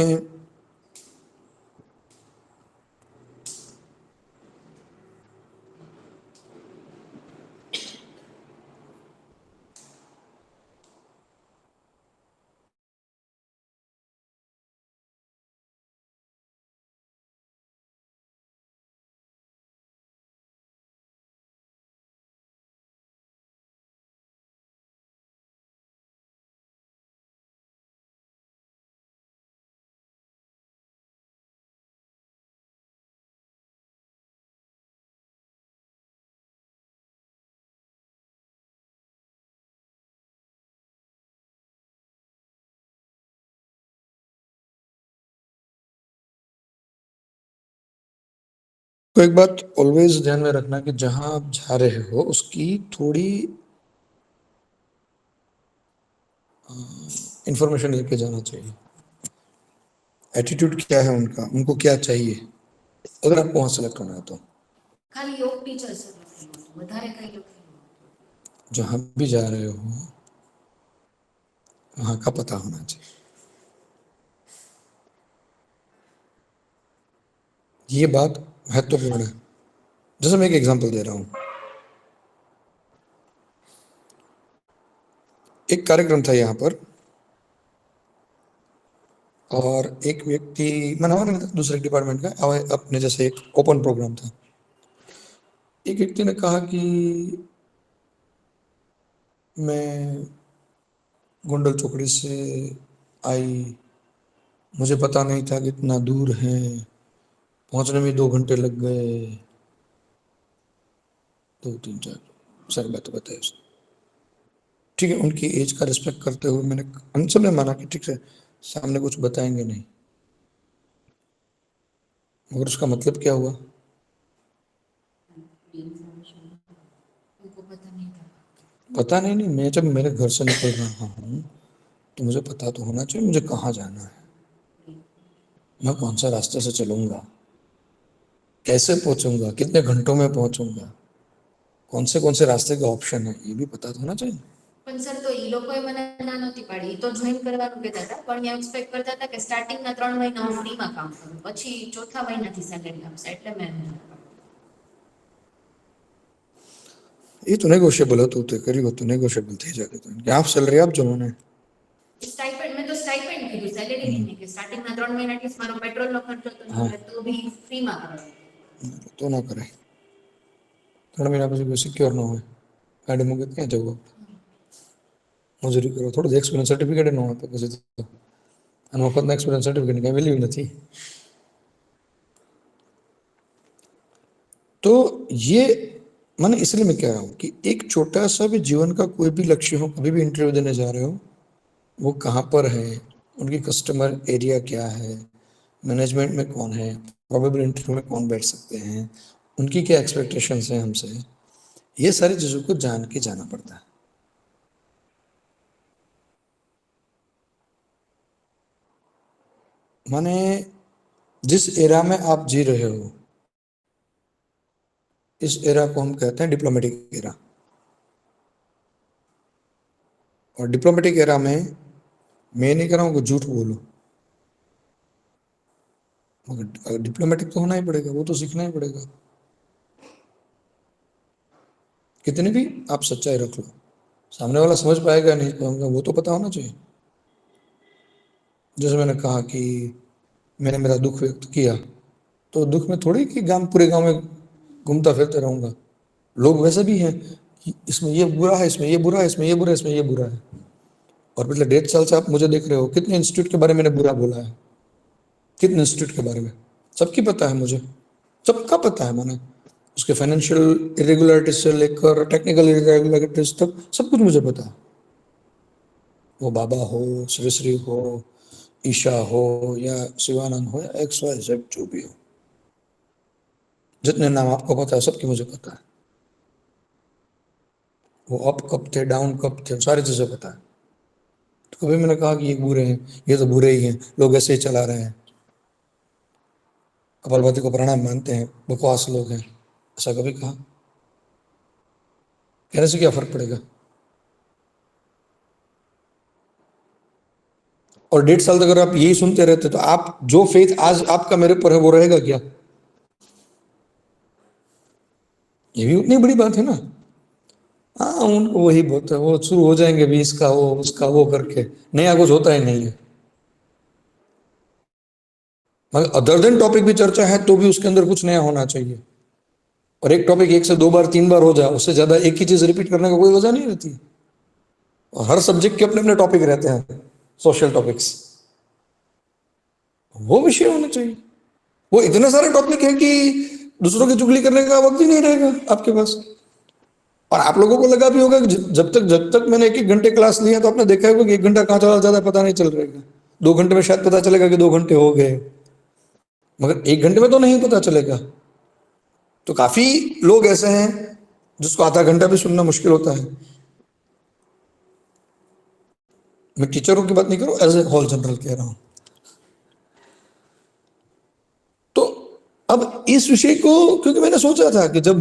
तो एक बात ऑलवेज ध्यान में रखना कि जहां आप जा रहे हो उसकी थोड़ी इंफॉर्मेशन लेके जाना चाहिए। एटीट्यूड क्या है उनका, उनको क्या चाहिए, अगर आपको वहां सेलेक्ट करना है तो। ખાલી યોગ ટીચર છે વધારે કઈ લખેલું जहां भी जा रहे हो वहां का पता होना चाहिए। ये बात महत्वपूर्ण है। जैसे मैं एक एग्जांपल दे रहा हूं, एक कार्यक्रम था यहाँ पर और एक व्यक्ति, मैंने हमारे दूसरे डिपार्टमेंट का अपने जैसे एक ओपन प्रोग्राम था। एक व्यक्ति ने कहा कि मैं गोंडल चौकड़ी से आई, मुझे पता नहीं था कि इतना दूर है, पहुंचने में 2 घंटे लग गए, 2 3 4 सारी बातें बताई उसने। ठीक है, उनकी एज का रिस्पेक्ट करते हुए मैंने, हम सब ने माना कि ठीक है सामने कुछ बताएंगे नहीं, मगर उसका मतलब क्या हुआ? उनको पता नहीं था पता नहीं, मैं जब मेरे घर से निकल रहा हूँ तो मुझे पता तो होना चाहिए मुझे कहाँ जाना है, मैं कौन सा रास्ते से चलूंगा, कैसे पहुंचूंगा, कितने घंटों में पहुंचूंगा, कौन से रास्ते का ऑप्शन है, ये भी पता तो होना चाहिए। પણ સર તો ઈ લોકોએ મને ના નહોતી પાડી ઈ તો જોઈન કરવાનું કહેતા હતા પણ એ એક્સપેક્ટ કરતા હતા કે સ્ટાર્ટિંગના 3 મહિના હું ફ્રીમાં કામ કરું પછી ચોથા મહિનાથી સેલેરી આપશે એટલે મેં ये तो नेगोशिएबल હતું તે કર્યું હતું, नेगोशिएबल થઈ જતું હતું કે આપ સેલરી આપજો મને। સ્ટાઇપેન્ડ મેં તો સ્ટાઇપેન્ડ કીધું સેલેરી નહીં કે સ્ટાર્ટિંગના 3 મહિના એટલીસ્ટ મારો પેટ્રોલનો ખર્ચો તો નીકળે તો બી ફ્રીમાં કરો તો ના કરાય। 3 મહિના પછી કોઈ સિક્યોર ન હોય, ગાડી મૂકે ક્યાં જવું આપણે, મજૂરી કરો, થોડું એક્સપિરિયન્સ સર્ટિફિકેટ ન આપે પછી તો, અને વખતના એક્સપિરિયન્સ સર્टिफिकेट की वैल्यू नहीं। तो ये मैंने इसलिए मैं कह रहा हूँ कि एक छोटा सा भी जीवन का कोई भी लक्ष्य हो, कभी भी इंटरव्यू देने जा रहे हो, वो कहाँ पर है, उनकी कस्टमर एरिया क्या है, मैनेजमेंट में कौन है, प्रोबेबल इंटरव्यू में कौन बैठ सकते हैं, उनकी क्या एक्सपेक्टेशंस हैं हमसे, ये सारी चीज़ों को जान के जाना पड़ता है। माने जिस एरा में आप जी रहे हो इस एरा को हम कहते हैं डिप्लोमेटिक एरा, और डिप्लोमेटिक एरा में मैं नहीं कह रहा हूँ कि झूठ बोलो, मगर डिप्लोमेटिक तो होना ही पड़ेगा, वो तो सीखना ही पड़ेगा। कितनी भी आप सच्चाई रख लो, सामने वाला समझ पाएगा नहीं पाएगा वो तो पता होना चाहिए। जैसे मैंने कहा कि मैंने मेरा दुख व्यक्त किया, तो दुख में थोड़ी कि पूरे गांव में घूमता फिरते रहूंगा, लोग वैसे भी हैं कि इसमें ये बुरा है, इसमें ये बुरा है, इसमें ये बुरा है, इसमें ये बुरा है। और पिछले 1.5 साल से आप मुझे देख रहे हो, कितने इंस्टीट्यूट के बारे में मैंने बुरा बोला है, कितने इंस्टीट्यूट के बारे में सबकी पता है, मुझे सबका पता है। मैंने उसके फाइनेंशियल इरेगुलरिटीज से लेकर टेक्निकल इरेगुलरिटीज तक सब कुछ मुझे पता है। वो बाबा हो, श्री श्री हो, ईशा हो या शिवानंद हो या XYZ जो भी हो, जितने नाम आपको पता है सबकी मुझे पता है। वो अप कब थे, डाउन कब थे, सारी चीजें पता है। तो कभी मैंने कहा कि ये बुरे हैं, ये तो बुरे ही हैं, लोग ऐसे ही चला रहे हैं, कपालभाति को प्रणाम मानते हैं, बकवास लोग हैं, ऐसा कभी कहा? कहने से क्या फर्क पड़ेगा? और 1.5 साल तक अगर आप यही सुनते रहते तो आप जो फेथ आज आपका मेरे पर है वो रहेगा क्या? ये भी उतनी बड़ी बात है ना। हाँ, उनको वही बहुत है, वो शुरू हो जाएंगे भी इसका वो उसका वो करके, नया कुछ होता ही नहीं है। मगर अदर देन टॉपिक भी चर्चा है तो भी उसके अंदर कुछ नया होना चाहिए। और एक टॉपिक 1 से 2 बार 3 बार हो जाए, उससे ज्यादा एक ही चीज रिपीट करने का कोई वजह नहीं रहती। और हर सब्जेक्ट के अपने अपने टॉपिक रहते हैं, सोशल टॉपिक्स, वो विषय होना चाहिए। वो इतने सारे टॉपिक है कि दूसरों की चुगली करने का वक्त ही नहीं रहेगा आपके पास। और आप लोगों को लगा भी होगा कि जब तक मैंने 1-1 घंटे क्लास लिया तो आपने देखा होगा कि 1 घंटा कहाँ चला जाता है पता नहीं चल रहेगा। 2 घंटे में शायद पता चलेगा कि 2 घंटे हो गए, मगर 1 घंटे में तो नहीं पता चलेगा। तो काफी लोग ऐसे हैं जिसको आधा घंटा भी सुनना मुश्किल होता है। मैं टीचरों की बात नहीं कर रहा हूं, एज ए होल जनरल कह रहा हूं। तो अब इस विषय को, क्योंकि मैंने सोचा था कि जब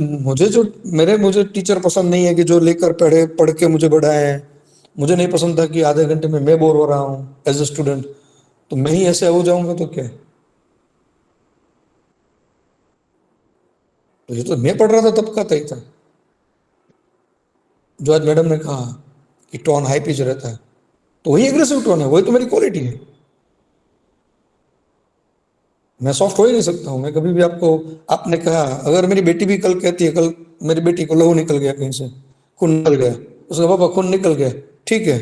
मुझे टीचर पसंद नहीं है कि जो लेकर पढ़ के मुझे बढ़ाए, मुझे नहीं पसंद था कि आधे घंटे में मैं बोर हो रहा हूं एज ए स्टूडेंट, तो मैं ही ऐसे हो जाऊंगा तो क्या। तो ये तो मैं पढ़ रहा था तब का तय था। जो आज मैडम ने कहा कि टोन हाई पिच रहता है, तो वही एग्रेसिव टोन है, वही तो मेरी क्वालिटी है। मैं सॉफ्ट हो ही नहीं सकता हूं। मैं कभी भी आपको, आपने कहा अगर मेरी बेटी भी कल कहती है, कल मेरी बेटी को लहू निकल गया कहीं से, खून निकल गया, उसका पापा खून निकल गया, ठीक है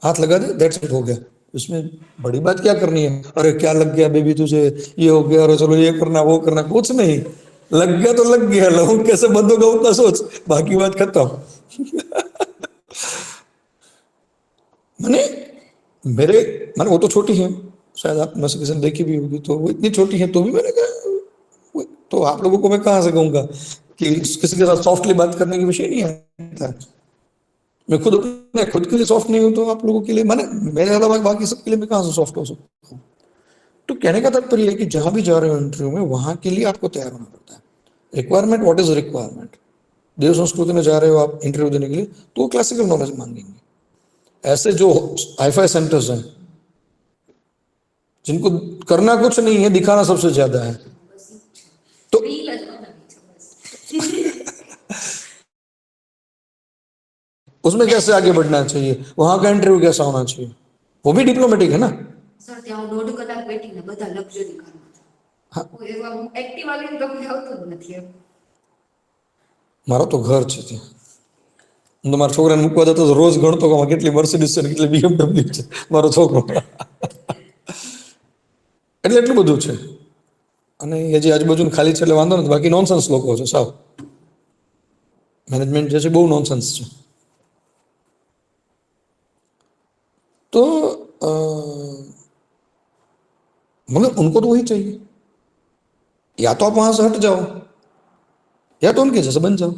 हाथ लगा दे, दैट्स इट, हो गया। उसमें बड़ी बात क्या करनी है, अरे क्या लग गया बेबी तुझे, ये हो गया, अरे चलो ये करना वो करना, कुछ नहीं, लग गया तो लग गया, लहू कैसे बंद होगा उतना सोच, बाकी बात खत्म। मैंने मेरे मैंने वो तो छोटी है, शायद आप में से किसी ने देखी भी होगी, तो वो इतनी छोटी है तो भी मैंने कहा, तो आप लोगों को मैं कहाँ से कहूंगा कि किसी के साथ सॉफ्टली बात करने की विषय नहीं आता। मैं खुद के लिए सॉफ्ट नहीं हूं, तो आप लोगों के लिए, मैंने मेरे अलावा बाकी सबके लिए मैं कहाँ से सॉफ्ट हो सकता हूँ। तो कहने का तात्पर्य है कि जहां भी जा रहे हो इंटरव्यू में, वहां के लिए आपको तैयार होना पड़ता है। Requirement, what is requirement. Dev Sanskriti में जा रहे हो आप इंटरव्यू देने के लिए, तो वो क्लासिकल नॉलेज मांगेंगे। ऐसे जो हाईफाई सेंटर्स हैं जिनको करना कुछ नहीं है, दिखाना सबसे ज्यादा है, तो उसमें कैसे आगे बढ़ना चाहिए, वहां का इंटरव्यू कैसा होना चाहिए, वो भी डिप्लोमेटिक है ना। સર ત્યાં હું 1.5 કલાક બેઠીને બધા લક્ઝરી કારમાં કોઈ એવા એક્ટિવા લઈને તો કોઈ આવતું જ નથી એમ. મારો તો ઘર છે ત્યાં, હું તો મારા છોકરાને મૂકવા જતો તો રોજ ગણતો કે કેટલી મર્સિડીઝ છે ને કેટલી BMW છે મારો છોકરો, એટલે એટલું બધું છે। અને એ જે આજુબાજુ ખાલી છે એટલે વાંધો નથી, બાકી નોનસેન્સ લોકો છે સાવ, मैनेजमेंट जैसे बहुत नॉनसेंस है। तो मगर उनको तो वही चाहिए, या तो आप वहां से हट जाओ या तो उनके जैसे बन जाओ,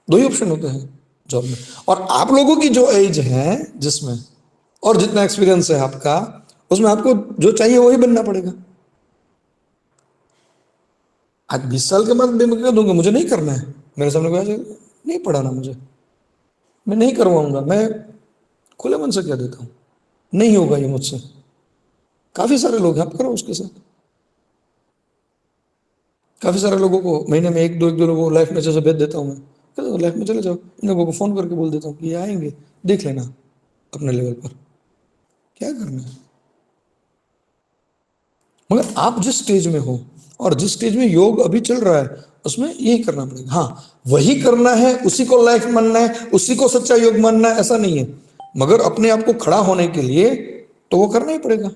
दो ही ऑप्शन होते हैं जॉब में। और आप लोगों की जो एज है जिसमें, और जितना एक्सपीरियंस है आपका, उसमें आपको जो चाहिए वही बनना पड़ेगा। आज 20 साल के बाद मैं कह दूंगा मुझे नहीं करना है, मेरे सामने कोई आ जाएगा, नहीं पढ़ाना मुझे, मैं नहीं करवाऊंगा, मैं खुले मन से कह देता हूं नहीं होगा ये मुझसे। काफी सारे लोग हैं, आप करो उसके साथ। काफी सारे लोगों को महीने में एक दो लोगों को लाइफ में जैसे भेज देता हूं मैं, लाइफ में चले जाओ, इन लोगों को फोन करके बोल देता हूँ कि ये आएंगे, देख लेना अपने लेवल पर क्या करना है। मगर आप जिस स्टेज में हो और जिस स्टेज में योग अभी चल रहा है, उसमें यही करना पड़ेगा। हाँ, वही करना है, उसी को लाइफ मानना है, उसी को सच्चा योग मानना है, ऐसा नहीं है। मगर अपने आप को खड़ा होने के लिए तो वो करना ही पड़ेगा।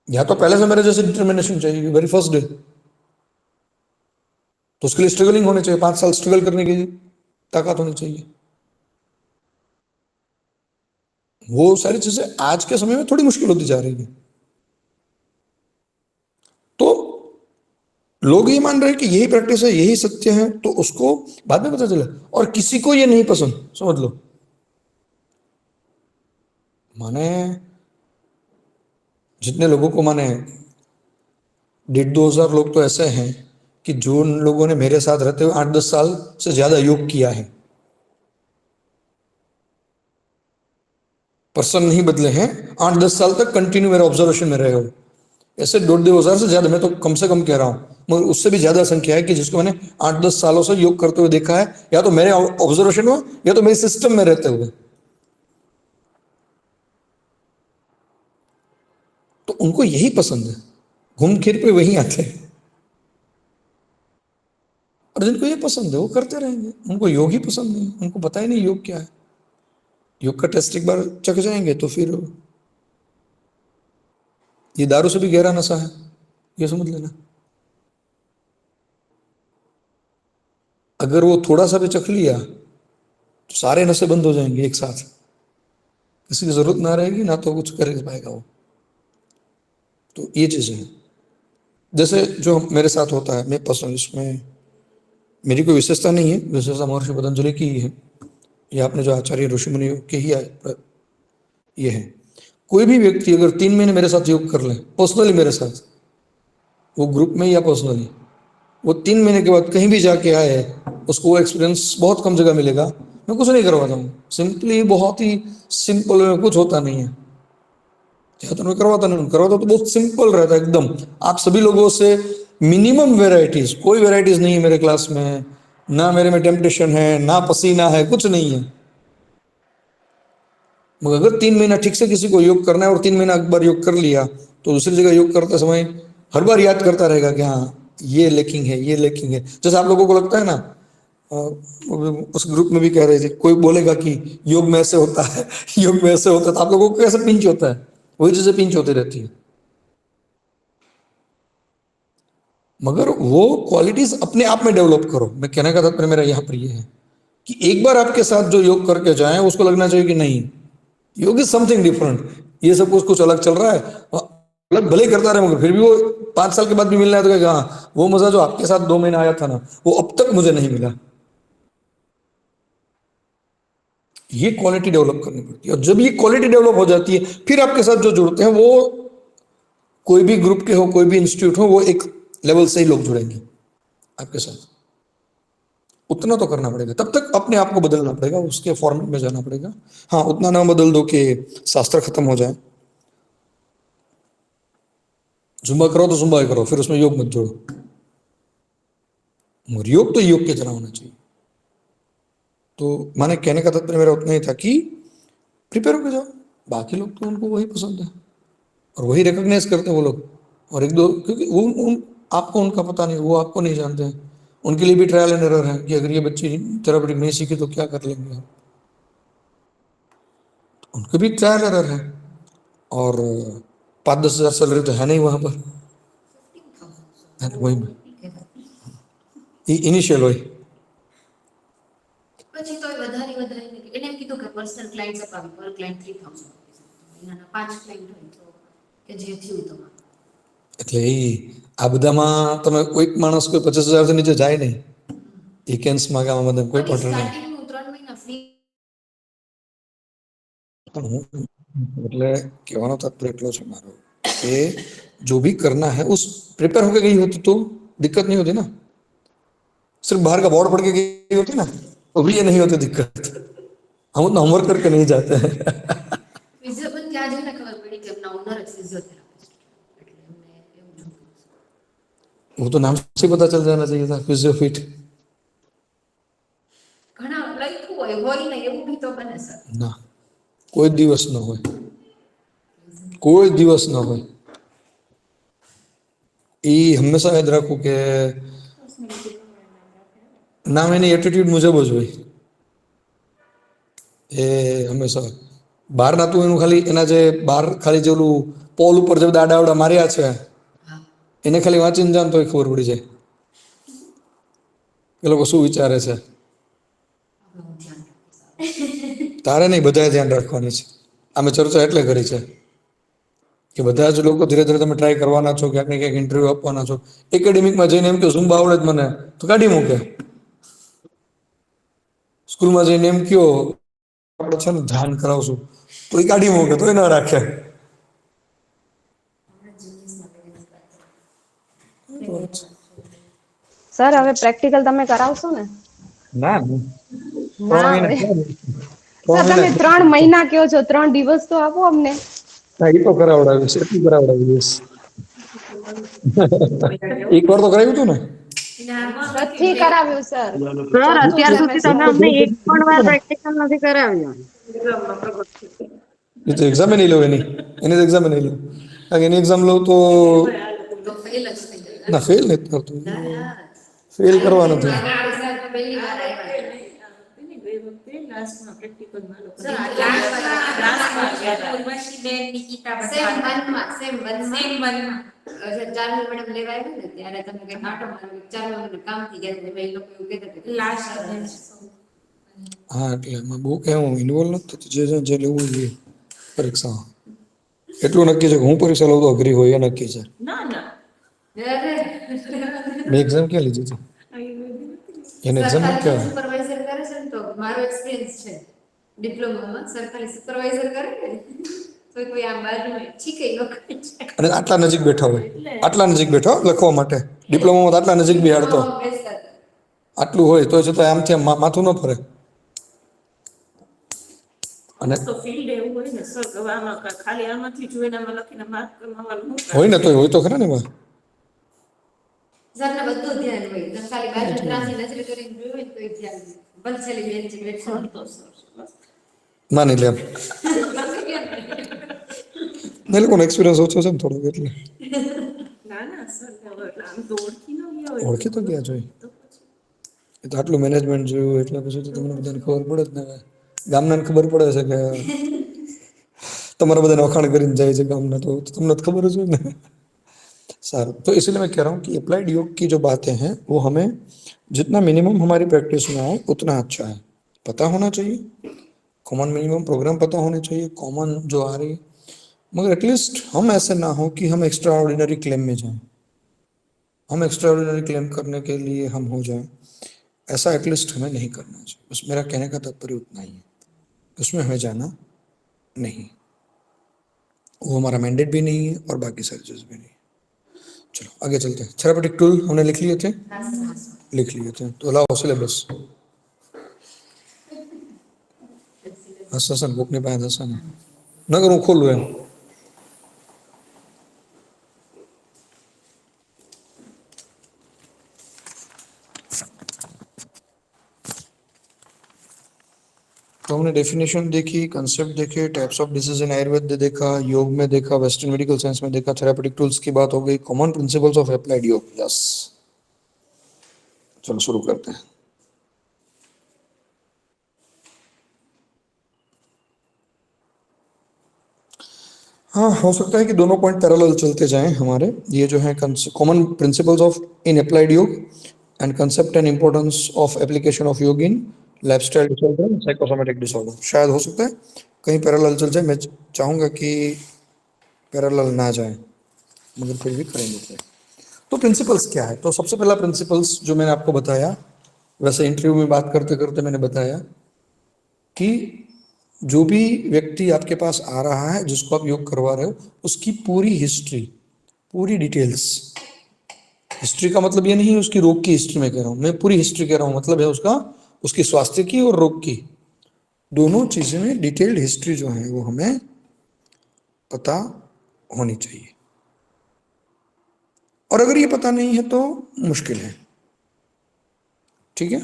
या तो पहले से मेरे जैसे डिटर्मिनेशन चाहिए वेरी फर्स्ट डे, तो उसके लिए स्ट्रगलिंग होने चाहिए, 5 साल स्ट्रगल करने की ताकत होनी चाहिए। वो सारी चीजें आज के समय में थोड़ी मुश्किल होती जा रही है। तो लोग ये मान रहे हैं कि यही प्रैक्टिस है, यही सत्य है, तो उसको बाद में पता चला, और किसी को ये नहीं पसंद, समझ लो। माने जितने लोगों को, माने 1,500-2,000 लोग तो ऐसे हैं कि जो लोगों ने मेरे साथ रहते हुए 8-10 साल से ज्यादा योग किया है, पर्सन नहीं बदले हैं, 8-10 साल तक कंटिन्यू मेरे ऑब्जर्वेशन में रहे हो, ऐसे 1,500-2,000 से ज्यादा, मैं तो कम से कम कह रहा हूं, मगर उससे भी ज्यादा संख्या है कि जिसको मैंने 8-10 सालों से योग करते हुए देखा है, या तो मेरे ऑब्जर्वेशन में या तो मेरे सिस्टम में रहते हुए। तो उनको यही पसंद है, घूम फिर पे वही आते हैं। और जिनको ये पसंद है वो करते रहेंगे, उनको योग ही पसंद नहीं, उनको पता ही नहीं योग क्या है। योग का टेस्ट एक बार चख जाएंगे तो फिर ये दारू से भी गहरा नशा है, ये समझ लेना। अगर वो थोड़ा सा भी चख लिया तो सारे नशे बंद हो जाएंगे एक साथ, किसी की जरूरत ना रहेगी, ना तो कुछ कर पाएगा वो। तो ये चीज़ें हैं। जैसे जो मेरे साथ होता है, मैं पर्सनल इसमें मेरी कोई विशेषता नहीं है, विशेषता महर्षि पतंजलि की ही है, या आपने जो आचार्य ऋषि मुनि के ही ये है। कोई भी व्यक्ति अगर 3 महीने मेरे साथ योग कर ले, पर्सनली मेरे साथ, वो ग्रुप में या पर्सनली, वो 3 महीने के बाद कहीं भी जाके आए, उसको वो एक्सपीरियंस बहुत कम जगह मिलेगा। मैं कुछ नहीं करवाता हूँ, सिंपली बहुत ही सिंपल, कुछ होता नहीं है। तो मैं करवाता नहीं, करवाता तो बहुत सिंपल रहता है एकदम। आप सभी लोगों से मिनिमम वेराइटीज, कोई वेराइटीज नहीं है मेरे क्लास में, ना मेरे में टेम्पटेशन है, ना पसीना है, कुछ नहीं है। मगर अगर 3 महीना ठीक से किसी को योग करना है और 3 महीना एक बार योग कर लिया, तो दूसरी जगह योग करते समय हर बार याद करता रहेगा कि हाँ ये लेकिंग है, ये लेकिंग है। जैसे आप लोगों को लगता है ना, उस ग्रुप में भी कह रहे थे, कोई बोलेगा कि योग में ऐसे होता है, योग में ऐसे होता है, तो आप लोगों को कैसे पिंच होता है, वही चीजें पिंच होती रहती है। मगर वो क्वालिटीज अपने आप में डेवलप करो। मैं कहने का तात्पर्य मेरा यहाँ पर ये है कि एक बार आपके साथ जो योग करके जाए, उसको लगना चाहिए कि नहीं, योग इज समथिंग डिफरेंट। ये सब कुछ कुछ अलग चल रहा है, अलग भले ही करता रहे, मगर फिर भी वो 5 साल के बाद भी मिलना है तो कहेगा हाँ, वो मजा जो आपके साथ 2 महीने आया था ना, वो अब तक मुझे नहीं मिला। ये क्वालिटी डेवलप करनी पड़ती है, और जब ये क्वालिटी डेवलप हो जाती है, फिर आपके साथ जो जुड़ते हैं, वो कोई भी ग्रुप के हो, कोई भी इंस्टीट्यूट हो, वो एक लेवल से ही लोग जुड़ेंगे आपके साथ। उतना तो करना पड़ेगा, तब तक अपने आप को बदलना पड़ेगा, उसके फॉर्मेट में जाना पड़ेगा। हाँ, उतना ना बदल दो कि शास्त्र खत्म हो जाए। जुम्बा करो तो जुम्बा ही करो, फिर उसमें योग मत जोड़ो। और योग तो योग की तरह होना चाहिए। तो माने कहने का तात्पर्य मेरा उतना ही था कि प्रिपेयर होकर जाओ। बाकी लोग तो उनको वही पसंद है और वही रिकॉग्नाइज करते हैं वो लोग। और एक दो, क्योंकि वो आपको उनका पता नहीं, वो आपको नहीं जानते हैं। उनके लिए भी ट्रायल एंड एरर है कि अगर ये बच्ची थेरापेटिक नहीं सीखी तो क्या कर लेंगे आप। उनके भी ट्रायल एरर है, और 5-10 हज़ार सैलरी तो है नहीं वहां पर। वही इनिशियल वही પછી તો વધારે વધારે એને એમ કીધું કે પર્સનલ ક્લાયન્ટ્સ અપાવે, પર ક્લાયન્ટ 3000 મહિનાના 5 ક્લાયન્ટ હોય તો કે જે થયું તમારું. એટલે આ બધામાં તમે કોઈક માણસ કોઈ 50,000 થી નીચે જાય નહીં વીકેન્ડ્સમાં કે આમાં બધા કોઈ પછી પાર્ટનર નહીં. સ્ટાર્ટિંગનું 3 મહિના ફ્રી. પણ હું એટલે કહેવાનો તાત્पर्य એટલો છે મારો કે जो भी करना है उस प्रिपेयर होके गई होती तो दिक्कत नहीं होती ना। सिर्फ बाहर का बोर्ड पढ़ के गई होती ना, तो भी ये नहीं होती दिक्कत। हम उतना होमवर्क करके नहीं जाते हैं। ફિઝિયો પણ ત્યાં જઈને ખબર પડી કે એમના ઓનર જ ફિઝિયોથેરાપિસ્ટ, એટલે એમને એવું જોયું. वो तो नाम से पता चल जाना चाहिए था, फिजियोफिट। ઘણા લખ્યું હોય ને એવું બી તો બને સર. ना, कोई दिवस न हो, कोई दिवस न हो। એ હંમેશા યાદ રાખવું કે નામ એની એટીટ્યુડ મુજબ જ હોય। એ હંમેશા બહાર નાતું એનું ખાલી એના જે બહાર ખાલી જે ઓલું પોલ ઉપર જે બધા આડાવડા માર્યા છે, એને ખાલી વાંચીને જાણ તો ખબર પડી જાય એ લોકો શું વિચારે છે। આપણું ધ્યાન રાખીએ. તારે નહીં, બધાએ ધ્યાન રાખવાની છે। અમે ચર્ચા એટલે કરી છે કે બધા જ લોકો ધીરે ધીરે તમે ટ્રાય કરવાના છો, ક્યાંક ને ક્યાંક ઇન્ટરવ્યુ આપવાના છો। એકેડેમિકમાં જઈને એમ કે ઝુંબા આવડે જ મને, તો કાઢી મૂકે। સ્કૂલમાં જઈને એમ કયો આપણે છે ને ધ્યાન કરાવશું, તો એ કાઢી મૂકે, તો એ ના રાખે। સર હવે પ્રેક્ટિકલ તમે કરાવશો ને? ના ના હવે સર તમે 3 મહિના કયો છો, 3 દિવસ તો આપો અમને। એ તો કરાવડાવીશ, એટલું કરાવડાવીશ। એક વાર તો કરાવ્યું હતું ને? નથી કરાવ્યું સર। સર અત્યાર સુધી તમે અમને એક પણ વાર પ્રેક્ટિકલ નથી કરાવ્યો। એ તો એક્ઝામ નહીં લો એની તો એક્ઝામ નહીં લો, કારણ કે એની એક્ઝામ લો તો તો ફેલ જ થઈ જાય. ના ફેલ નથી કરતું, ફેલ કરવા નથી। પહેલી વાર આવ્યા. એની ગઈ વખતે લાસ્ટમાં પ્રેક્ટિકલમાં લોકો સર, આ લાસ્ટમાં ગયા હતા. ઉર્વશીબેન, નિકિતા સેમ બધા વનમાં સેમ વનમાં સેમ વનમાં ચારમી મેડમ લેવા આવ્યા ને ત્યારે તમે કઈ નાટો મારો ચારમી મેડમ કામ થી ગયા એટલે એ લોકો એવું કહેતા કે લાસ્ટ હા, એટલે એમાં બહુ કે હું ઇન્વોલ્વ નથી થતી, જે લેવું જોઈએ પરીક્ષામાં। એટલું નક્કી છે કે હું પરીક્ષા લઉં તો અઘરી હોય એ નક્કી છે. ના ના મેં એક્ઝામ ક્યાં લીધી હતી? એને એક્ઝામ સરકારી કહેવાય. સુપરવાઇઝર કરે છે ને, તો મારો એક્સપિરિયન્સ છે ડિપ્લોમામાં સરકારી સુપરવાઇઝર કરે ને તો કોઈ આમ બાજુમાં છીકે લોકો અને આટલા નજીક બેઠા હોય, આટલા નજીક બેઠા હોય લખવા માટે ડિપ્લોમામાં તો આટલા નજીક બેહાડતો બેસતા હતા. આટલું હોય તો છતાં આમથી આમ માથું ન ફરે. અને તો ફિલ્ડ એવું હોય ને સર કે આમાં ખાલી આમાંથી જોઈને આમાં લખીને માર્ક કમાવાનું હોય ને તોય હોય તો ખરા ને એમાં. સરને બધું ધ્યાન હોય તમે ખાલી બાજુ ત્રાસી નજરે કરીને જોયું હોય ને તોય ધ્યાન હોય. ભલછેલી બેન્ચ બેઠા સંતોષ બસ. માની લે એમ. એ લોકોનો એક્સપિરિયન્સ ઓછો છે ને થોડોક એટલે ના ના સર એટલે આમ તો ઓળખી ન ગયા હોય ઓળખી તો ગયા જોઈ. તો પછી એ તો આટલું મેનેજમેન્ટ જોયું એટલે પછી તો તમને બધાને ખબર પડે જ ને. ગામનાને ખબર પડે છે કે તમારા બધાને વખાણ કરીને જાય છે गामना, तो तुमने तो खबर है ना। सारा तो इसलिए मैं कह रहा हूँ कि अप्लाइड योग की जो बातें हैं वो हमें जितना मिनिमम हमारी प्रैक्टिस में आए उतना अच्छा है। पता होना चाहिए, कॉमन मिनिमम प्रोग्राम पता होने चाहिए, कॉमन जो आ रही है, मगर एटलीस्ट हम ऐसे ना हो कि हम एक्स्ट्रा ऑर्डिनरी क्लेम में जाएं, हम एक्स्ट्रा ऑर्डिनरी क्लेम करने के लिए हम हो जाएं, ऐसा एटलीस्ट हमें नहीं करना चाहिए। बस मेरा कहने का तात्पर्य उतना ही है, उसमें हमें जाना नहीं, वो हमारा मैंडेट भी नहीं है और बाकी सारी चीज़ भी नहीं है। चलो आगे चलते हैं। थेरापेटिक टूल हमने लिख लिए थे, लिख लिए थे तो लाओ सिलेबस हसन बुक नहीं पाया हसन न करूँ खोलू एम तो हमने डेफिनेशन देखी, कंसेप्ट देखे, टाइप्स ऑफ डिसीज इन आयुर्वेद देखा, योग में देखा, वेस्टर्न मेडिकल साइंस में देखा, थेरापेटिक टूल्स की बात हो गई, कॉमन प्रिंसिपल्स ऑफ अप्लाइड योग। यस चलो शुरू करते हैं। हाँ हो सकता है कि दोनों पॉइंट पैरेलल चलते जाएं हमारे, ये जो है common principles of in applied yoga and concept and importance of application of yoga in lifestyle disorder, psychosomatic disorder, शायद हो सकता है कहीं पैरेलल चल जाए। मैं चाहूँगा कि पैरेलल ना जाए मगर फिर भी करेंगे ट्राई। तो प्रिंसिपल्स क्या है? तो सबसे पहला प्रिंसिपल्स जो मैंने आपको बताया, वैसे इंटरव्यू में बात करते करते मैंने बताया कि जो भी व्यक्ति आपके पास आ रहा है जिसको आप योग करवा रहे हो उसकी पूरी हिस्ट्री, पूरी डिटेल्स, हिस्ट्री का मतलब ये नहीं है उसकी रोग की हिस्ट्री में कह रहा हूँ मैं, पूरी हिस्ट्री कह रहा हूँ, मतलब है उसका उसकी स्वास्थ्य की और रोग की दोनों चीजें में डिटेल्ड हिस्ट्री जो है वो हमें पता होनी चाहिए। और अगर ये पता नहीं है तो मुश्किल है, ठीक है,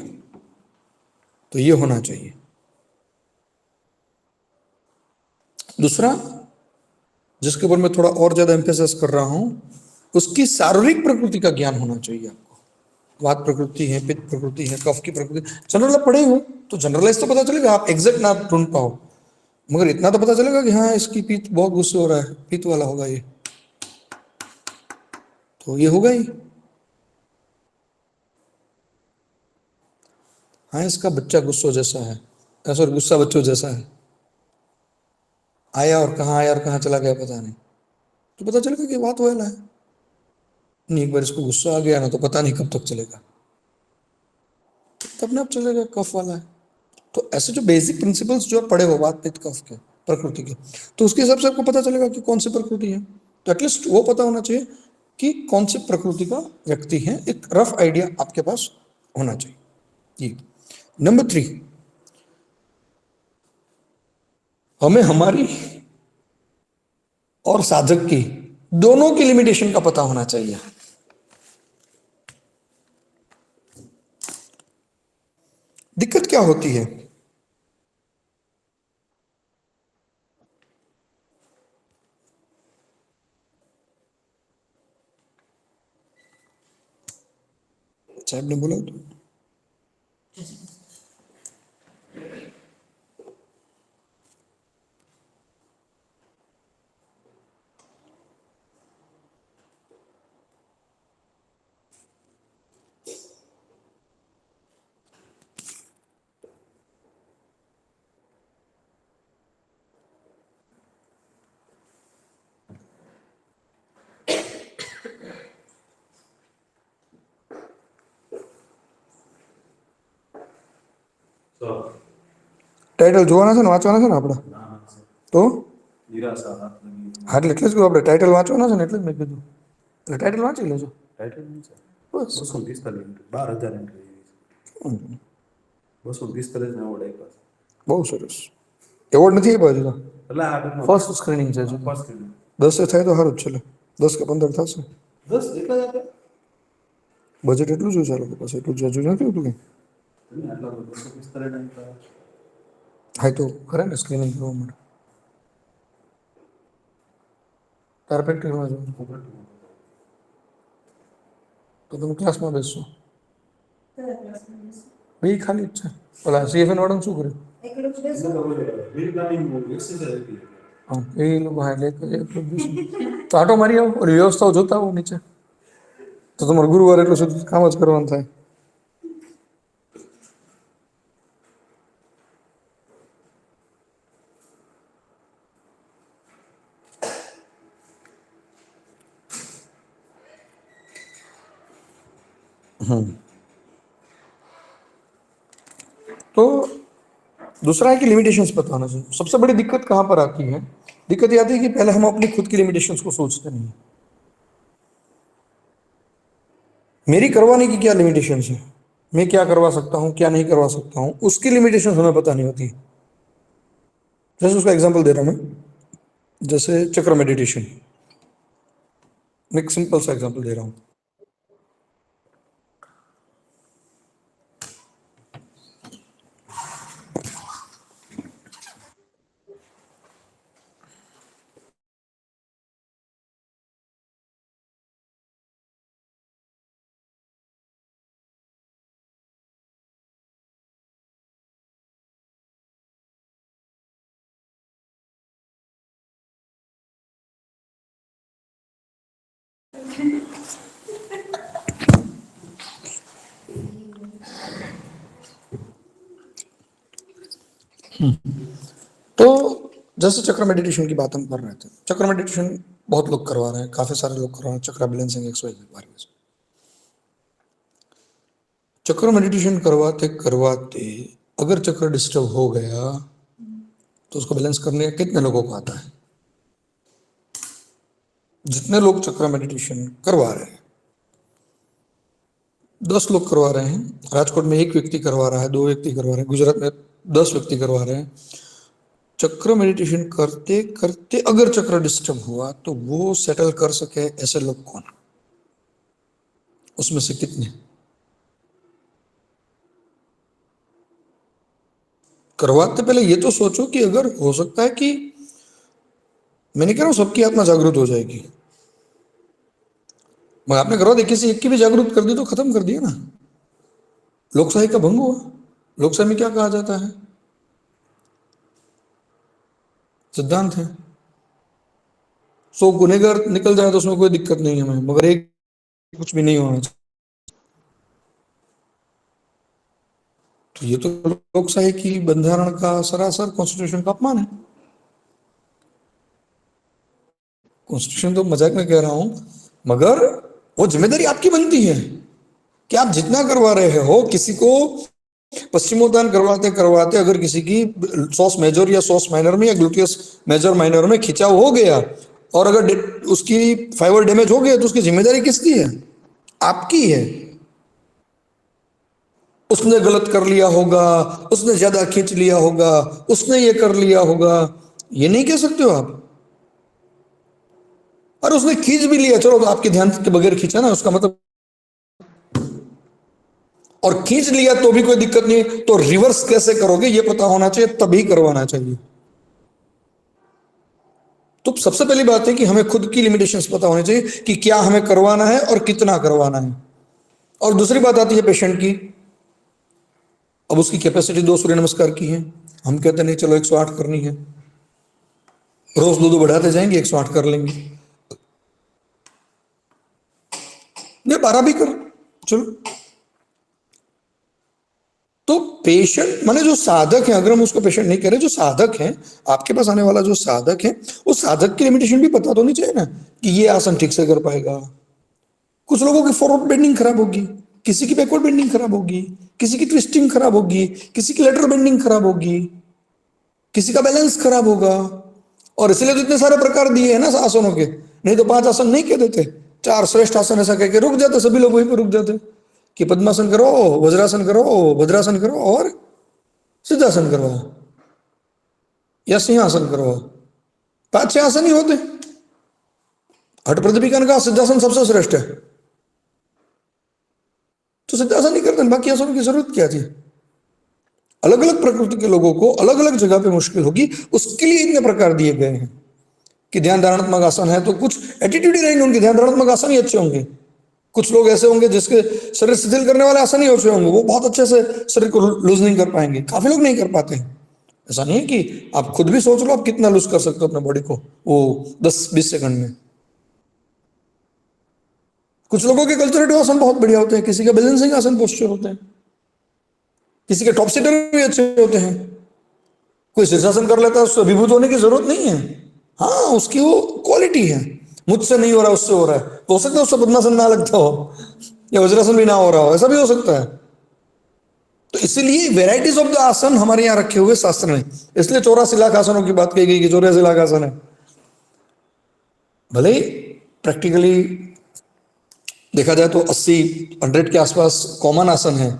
तो ये होना चाहिए। दूसरा जिसके ऊपर मैं थोड़ा और ज्यादा एम्फेसिस कर रहा हूं, उसकी शारीरिक प्रकृति का ज्ञान होना चाहिए आपको। वात प्रकृति है, पित्त प्रकृति है, कफ की प्रकृति, जनरल आप पढ़े हो तो जनरलाइज तो पता चलेगा, आप एग्जैक्ट ना ढूंढ पाओ मगर इतना तो पता चलेगा कि हाँ इसकी पित्त बहुत गुस्से हो रहा है, पित्त वाला होगा ये, तो ये होगा ही। हाँ इसका बच्चा गुस्सो जैसा है, ऐसा गुस्सा बच्चों जैसा है, आया और कहाँ चला गया पता नहीं, तो पता चलेगा कि बात वाला है। नहीं एक बार इसको गुस्सा आ गया ना तो पता नहीं कब तक चलेगा, तब ना अब चलेगा कफ वाला है। तो ऐसे जो बेसिक प्रिंसिपल्स जो आप पढ़े हो बात पित्त कफ के प्रकृति के, तो उसके हिसाब से आपको पता चलेगा कि कौन सी प्रकृति है, तो एटलीस्ट वो पता होना चाहिए कि कौन सी प्रकृति का व्यक्ति है, एक रफ आइडिया आपके पास होना चाहिए। ये नंबर 3, हमें हमारी और साधक की दोनों की लिमिटेशन का पता होना चाहिए। दिक्कत क्या होती है? साहब ने बोला तो ટાઇટલ જોવાના છે ને વાંચવાના છે ને આપણે તો હા એટલે જ કહ્યું આપણે ટાઇટલ વાંચવાના છે ને એટલે જ મેં કીધું એટલે ટાઇટલ વાંચી લેજો બસ 245 બહુ સરસ એવોર્ડ નથી આપ્યો હજુ તો ફર્સ્ટ સ્ક્રીનિંગ છે હજુ 10 થાય તો સારું જ છે 10 કે 15 થશે બજેટ એટલું જ છે લોકો પાસે એટલું જ હજુ નથી હોતું કંઈ હા તો ખરે ને સ્ક્રીનિંગ કરવા માટે તારે પ્રેક્ટિકલમાં જવાનું તો તમે ક્લાસમાં બેસશો બે ખાલી જ છે ઓલા સીએફએન વાળાને શું કર્યું હા એ લોકો હા એટલે તો આટો મારી આવો ઓલી વ્યવસ્થાઓ જોતા આવો નીચે તો તમારે ગુરુવારે એટલું સુધી કામ જ કરવાનું થાય तो दूसरा है कि लिमिटेशंस बताना चाहिए सबसे बड़ी दिक्कत कहाँ पर आती है दिक्कत ये आती है कि पहले हम अपनी खुद की लिमिटेशंस को सोचते नहीं मेरी करवाने की क्या लिमिटेशंस है मैं क्या करवा सकता हूँ क्या नहीं करवा सकता हूँ उसकी लिमिटेशंस हमें पता नहीं होती जैसे उसका एग्जांपल दे रहा हूँ मैं जैसे चक्र मेडिटेशन मैं एक सिंपल सा एग्जांपल दे रहा हूँ तो जैसे चक्र मेडिटेशन की बात हम कर रहे थे चक्र मेडिटेशन बहुत लोग करवा रहे हैं काफी सारे लोग करवा रहे हैं चक्र बैलेंसिंग एक्सरसाइज बारे में चक्र मेडिटेशन करवाते करवाते अगर चक्र डिस्टर्ब हो गया तो उसको बैलेंस करने कितने लोगों को आता है जितने लोग चक्र मेडिटेशन करवा रहे हैं 10 लोग करवा रहे हैं राजकोट में 1 व्यक्ति करवा रहा है 2 व्यक्ति करवा रहे हैं गुजरात में 10 व्यक्ति करवा रहे हैं चक्र मेडिटेशन करते करते अगर चक्र डिस्टर्ब हुआ तो वो सेटल कर सके ऐसे लोग कौन उसमें से कितने करवाते पहले ये तो सोचो कि अगर हो सकता है कि मैंने कह रहा हूं सबकी आत्मा जागृत हो जाएगी मगर आपने करवा दी किसी एक की भी जागृत कर दी तो खत्म कर दिया ना लोकशाही का भंग हुआ लोकशाही में क्या कहा जाता है सिद्धांत है 100 गुनहगार निकल जाए तो उसमें कोई दिक्कत नहीं है हमें मगर एक कुछ भी नहीं होना चाहिए तो ये तो लोकशाही की बंधारण का सरासर कॉन्स्टिट्यूशन का अपमान है कॉन्स्टिट्यूशन तो मजाक में कह रहा हूं मगर वो जिम्मेदारी आपकी बनती है कि आप जितना करवा रहे हो किसी को पश्चिमोत्तान करवाते करवाते अगर किसी की सॉस मेजर या सॉस माइनर में या ग्लूटियस मेजर माइनर में खिंचाव हो गया और अगर उसकी फाइबर डैमेज हो गया तो उसकी जिम्मेदारी किसकी है आपकी है उसने गलत कर लिया होगा उसने ज्यादा खींच लिया होगा उसने ये कर लिया होगा ये नहीं कह सकते हो आप और उसने खींच भी लिया चलो तो आपके ध्यान के बगैर खींचा ना उसका मतलब और खींच लिया तो भी कोई दिक्कत नहीं तो रिवर्स कैसे करोगे ये पता होना चाहिए तभी करवाना चाहिए तो सबसे पहली बात है कि हमें खुद की लिमिटेशंस पता होनी चाहिए कि क्या हमें करवाना है और कितना करवाना है और दूसरी बात आती है पेशेंट की अब उसकी कैपेसिटी 2 सूर्य नमस्कार की है हम कहते नहीं चलो 108 करनी है रोज 2 बढ़ाते जाएंगे 108 कर लेंगे नहीं 12 भी कर चलो तो पेशेंट माने जो साधक है अगर हम उसको पेशेंट नहीं कह रहे जो साधक है आपके पास आने वाला जो साधक है उस साधक की लिमिटेशन भी पता तो नहीं चाहिए ना कि ये आसन ठीक से कर पाएगा कुछ लोगों की फॉरवर्ड बेंडिंग खराब होगी किसी की बैकवर्ड बेंडिंग खराब होगी, किसी की ट्विस्टिंग खराब होगी, किसी की लेटरल बेंडिंग खराब होगी, किसी का बैलेंस खराब होगा। और इसलिए तो इतने सारे प्रकार दिए हैं ना आसनों के, नहीं तो 5 आसन नहीं कह देते, 4 श्रेष्ठ आसन ऐसा कह के रुक जाते, सभी लोग वहीं पर रुक जाते कि पद्मासन करो, वज्रासन करो, भद्रासन करो और सिद्धासन करो या सिंहासन करो। 5-6 आसन ही होते। हठ प्रदीपिका ने कहा सिद्धासन सबसे श्रेष्ठ है, तो सिद्धासन ही करते हैं, बाकी आसनों की जरूरत क्या थी। अलग अलग प्रकृति के लोगों को अलग अलग जगह पे मुश्किल होगी, उसके लिए इतने प्रकार दिए गए हैं कि ध्यान धारणात्मक आसन है तो कुछ एटीट्यूड ही नहीं उनके, ध्यान धारणात्मक आसन ही अच्छे होंगे। कुछ लोग ऐसे होंगे जिसके शरीर शिथिल करने वाले आसन ही अच्छे होंगे, वो बहुत अच्छे से शरीर को लूज नहीं कर पाएंगे, काफी लोग नहीं कर पाते हैं। ऐसा नहीं है कि आप खुद भी सोच लो आप कितना लूज कर सकते हो अपने बॉडी को वो 10-20 सेकंड में। कुछ लोगों के कल्चरेटिव आसन बहुत बढ़िया होते हैं, किसी के बैलेंसिंग आसन पोस्चर होते हैं, किसी के टॉप सीटर भी अच्छे होते हैं। कोई शीर्षासन कर लेता है, उससे अभिभूत होने की जरूरत नहीं है, हाँ उसकी वो क्वालिटी है। मुझसे नहीं हो रहा उससे हो रहा है, तो हो सकता है उससे पद्मासन ना लगता हो या वज्रासन भी ना हो रहा हो, ऐसा भी हो सकता है। तो इसलिए वेराइटीज ऑफ द आसन हमारे यहाँ रखे हुए शास्त्र में, इसलिए 84 लाख आसनों की बात कही गई कि 84 लाख आसन है। भले ही प्रैक्टिकली देखा जाए तो 80-100 के आसपास कॉमन आसन है,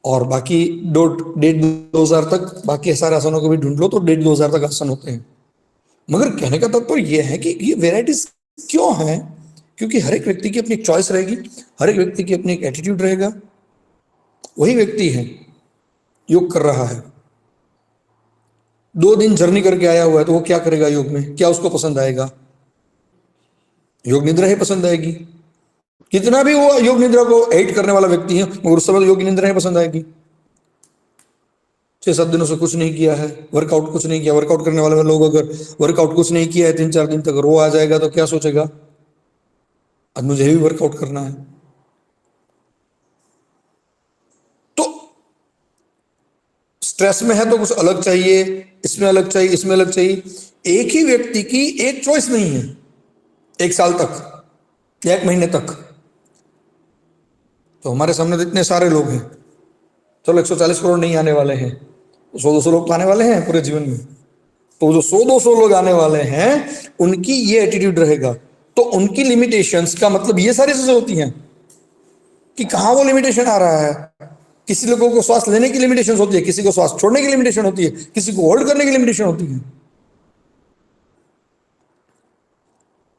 और बाकी 1,500-2,000 तक बाकी सारे आसनों को भी ढूंढ लो तो 1,500-2,000 तक आसन होते हैं। मगर कहने का तात्पर्य यह है कि ये वेराइटीज क्यों है, क्योंकि हर एक व्यक्ति की अपनी चॉइस रहेगी, हर एक व्यक्ति की अपनी एक एटीट्यूड रहेगा। वही व्यक्ति है योग कर रहा है, 2 दिन जर्नी करके आया हुआ है, तो वो क्या करेगा योग में, क्या उसको पसंद आएगा? योग निद्रा ही पसंद आएगी। कितना भी वो योग निद्रा को हेट करने वाला व्यक्ति है, मगर उस समय योग निद्रा ही पसंद आएगी। 6-7 दिनों से कुछ नहीं किया है, वर्कआउट कुछ नहीं किया, वर्कआउट करने वाले लोग अगर वर्कआउट कुछ नहीं किया है 3-4 दिन तक, रो आ जाएगा तो क्या सोचेगा, आज मुझे भी वर्कआउट करना है। तो स्ट्रेस में है तो कुछ अलग चाहिए, इसमें अलग चाहिए, इसमें अलग चाहिए। एक ही व्यक्ति की एक चॉइस नहीं है 1 साल तक या 1 महीने तक। तो हमारे सामने तो इतने सारे लोग हैं, चलो 140 करोड़ नहीं आने वाले हैं, 100-200 लोग तो आने वाले हैं पूरे जीवन में। तो जो 100-200 लोग आने वाले हैं उनकी ये एटीट्यूड रहेगा, तो उनकी लिमिटेशंस का मतलब ये सारी चीजें होती हैं कि कहां वो लिमिटेशन आ रहा है। किसी लोगों को श्वास लेने की लिमिटेशन होती है, किसी को श्वास छोड़ने की लिमिटेशन होती है, किसी को होल्ड करने की लिमिटेशन होती है।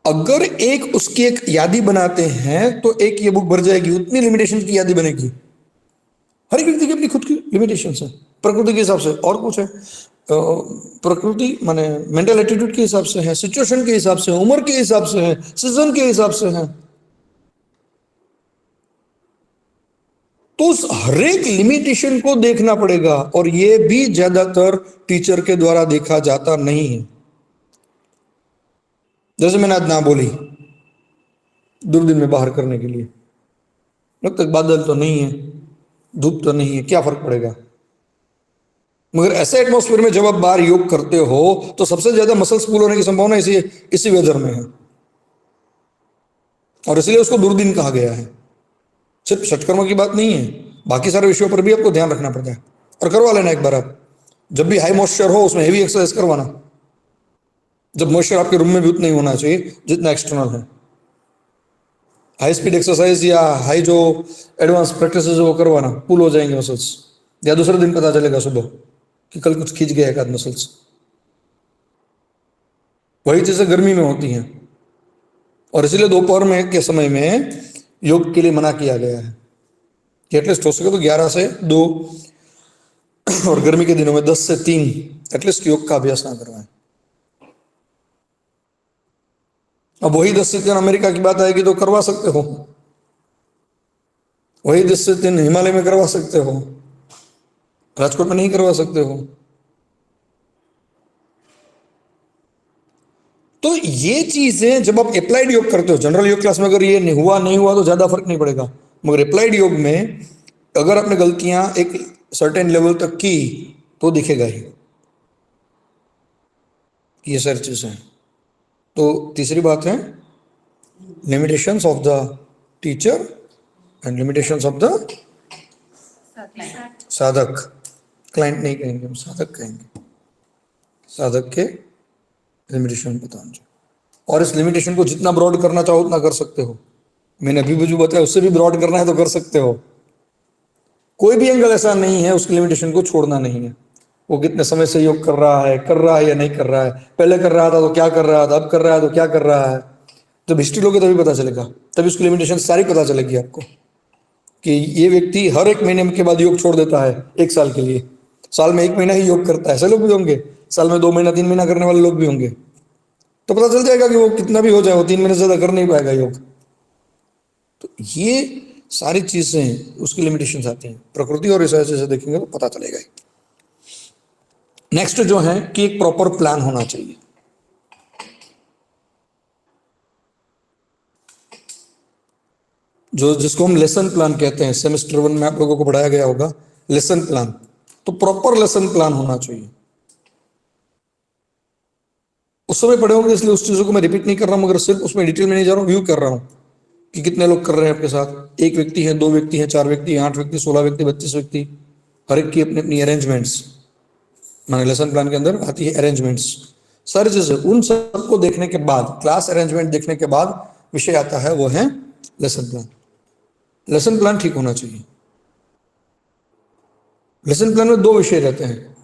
अगर एक उसकी एक यादी बनाते हैं तो एक ये बुक भर जाएगी, उतनी लिमिटेशन की यादी बनेगी। हर एक व्यक्ति की अपनी खुद की लिमिटेशन है, प्रकृति के हिसाब से और कुछ है, प्रकृति माने मेंटल एटीट्यूड के हिसाब से है, सिचुएशन के हिसाब से, उम्र के हिसाब से है, सीजन के हिसाब से है। तो उस हर एक लिमिटेशन को देखना पड़ेगा, और ये भी ज्यादातर टीचर के द्वारा देखा जाता नहीं है। जैसे मैंने आज ना बोली दूरबीन में बाहर करने के लिए, जब तक बादल तो नहीं है, धूप तो नहीं है, क्या फर्क पड़ेगा। मगर ऐसे एटमॉस्फेयर में जब आप बाहर योग करते हो तो सबसे ज्यादा मसल्स पुल होने की संभावना इसी वेदर में है, और इसलिए उसको दूरबीन कहा गया है। सिर्फ षटकर्म की बात नहीं है, बाकी सारे विषयों पर भी आपको ध्यान रखना पड़ता है। और करवा लेना एक बार, आप जब भी हाई मॉइस्चर हो उसमें हेवी एक्सरसाइज करवाना, जब मॉइस्चर आपके रूम में भी उतना ही होना चाहिए जितना एक्सटर्नल है। हाई स्पीड एक्सरसाइज या हाई जो एडवांस प्रैक्टिस वो करवाना, पुल हो जाएंगे मसल्स, या दूसरे दिन पता चलेगा सुबह कि कल कुछ खींच गया एक आध मसल्स। वही चीजें गर्मी में होती हैं, और इसलिए दोपहर में के समय में योग के लिए मना किया गया है कि एटलीस्ट हो सके तो 11 से 2 और गर्मी के दिनों में 10 से 3 एटलीस्ट योग का अभ्यास ना करवाएं। अब वही 10 से 3 अमेरिका की बात आएगी तो करवा सकते हो, वही 10 से 3 हिमालय में करवा सकते हो, राजकोट में नहीं करवा सकते हो। तो ये चीजें जब आप अप्लाइड योग करते हो, जनरल योग क्लास में अगर ये नहीं हुआ तो ज्यादा फर्क नहीं पड़ेगा, मगर अप्लाइड योग में अगर आपने गलतियां एक सर्टेन लेवल तक की तो दिखेगा ही ये सारी चीजें। तो तीसरी बात है limitations of the teacher and limitations of the साधक, क्लाइंट नहीं कहेंगे हम, साधक कहेंगे, साधक के लिमिटेशन बताना चाहिए। और इस लिमिटेशन को जितना ब्रॉड करना चाहो उतना कर सकते हो। मैंने अभी जो बताया उससे भी ब्रॉड करना है तो कर सकते हो। कोई भी एंगल ऐसा नहीं है उसकी लिमिटेशन को छोड़ना नहीं है। वो कितने समय से योग कर रहा है या नहीं कर रहा है, पहले कर रहा था तो क्या कर रहा था, अब कर रहा है तो क्या कर रहा है। जब हिस्ट्री लोगे तभी पता चलेगा, तभी उसकी लिमिटेशन सारी पता चलेगी आपको कि ये व्यक्ति हर एक महीने के बाद योग छोड़ देता है 1 साल के लिए, साल में 1 महीना ही योग करता है, ऐसे लोग भी होंगे, साल में 2 महीना 3 महीना करने वाले लोग भी होंगे। तो पता चल जाएगा कि वो कितना भी हो जाए वो 3 महीने से ज्यादा कर नहीं पाएगा योग। तो ये सारी चीजें उसकी लिमिटेशंस आती हैं। प्रकृति और रिसर्च से देखेंगे तो पता चलेगा। नेक्स्ट जो है कि एक प्रॉपर प्लान होना चाहिए। जो जिसको हम लेसन प्लान कहते हैं, सेमेस्टर 1 में आप लोगों को पढ़ाया गया होगा लेसन प्लान। तो प्रॉपर लेसन प्लान होना चाहिए। उस समय पढ़े होंगे इसलिए उस चीजों को मैं रिपीट नहीं कर रहा हूं, मगर सिर्फ उसमें डिटेल में नहीं जा रहा हूं, व्यू कर रहा हूं कि कितने लोग कर रहे हैं आपके साथ। 1 व्यक्ति है, 2 व्यक्ति है, 4 व्यक्ति, 8 व्यक्ति, 16 व्यक्ति, 32 व्यक्ति, हर एक की अपनी अपनी अरेंजमेंट्स। माने लेसन प्लान के अंदर आती है अरेंजमेंट्स, सारी चीजें। उन सबको देखने के बाद, क्लास अरेंजमेंट देखने के बाद विषय आता है, वो है लेसन प्लान। लेसन प्लान ठीक होना चाहिए। लेसन प्लान में 2 विषय रहते हैं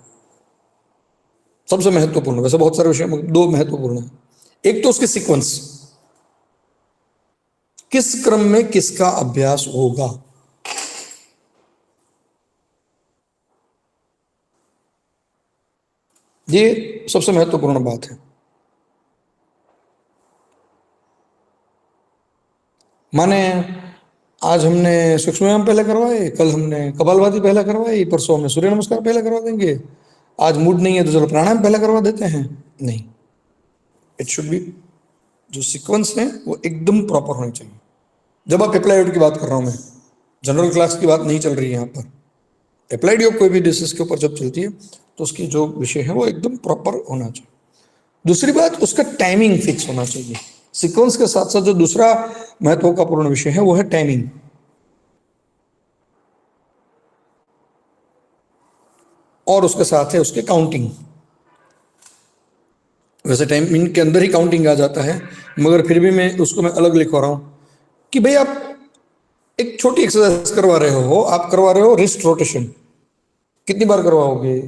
सबसे महत्वपूर्ण, वैसे बहुत सारे विषय 2 महत्वपूर्ण है। एक तो उसकी सीक्वेंस, किस क्रम में किसका अभ्यास होगा। ये सबसे महत्वपूर्ण बात है। माने आज हमने सूक्ष्म व्यायाम पहले करवाए, कल हमने कपालभाति पहले करवाई, परसों हमने सूर्य नमस्कार पहले करवा देंगे, आज मूड नहीं है तो चलो प्राणायाम पहले करवा देते हैं। नहीं, इट शुड बी, जो सीक्वेंस है वो एकदम प्रॉपर होनी चाहिए। जब आप अप्लाइड की बात कर रहा हूं मैं, जनरल क्लास की बात नहीं चल रही है यहाँ पर। अप्लाइड योग कोई भी डिसीज के ऊपर जब चलती है तो उसकी जो विषय है वो एकदम प्रॉपर होना चाहिए। दूसरी बात, उसका टाइमिंग फिक्स होना चाहिए। सीक्वेंस के साथ साथ जो दूसरा महत्वपूर्ण विषय है वो है टाइमिंग। और उसके साथ है उसके काउंटिंग। वैसे टाइमिंग के अंदर ही काउंटिंग आ जाता है, मगर फिर भी मैं उसको अलग लिखवा रहा हूं कि भाई आप एक छोटी एक्सरसाइज करवा रहे हो, आप करवा रहे हो रिस्ट रोटेशन, कितनी बार करवाओगे?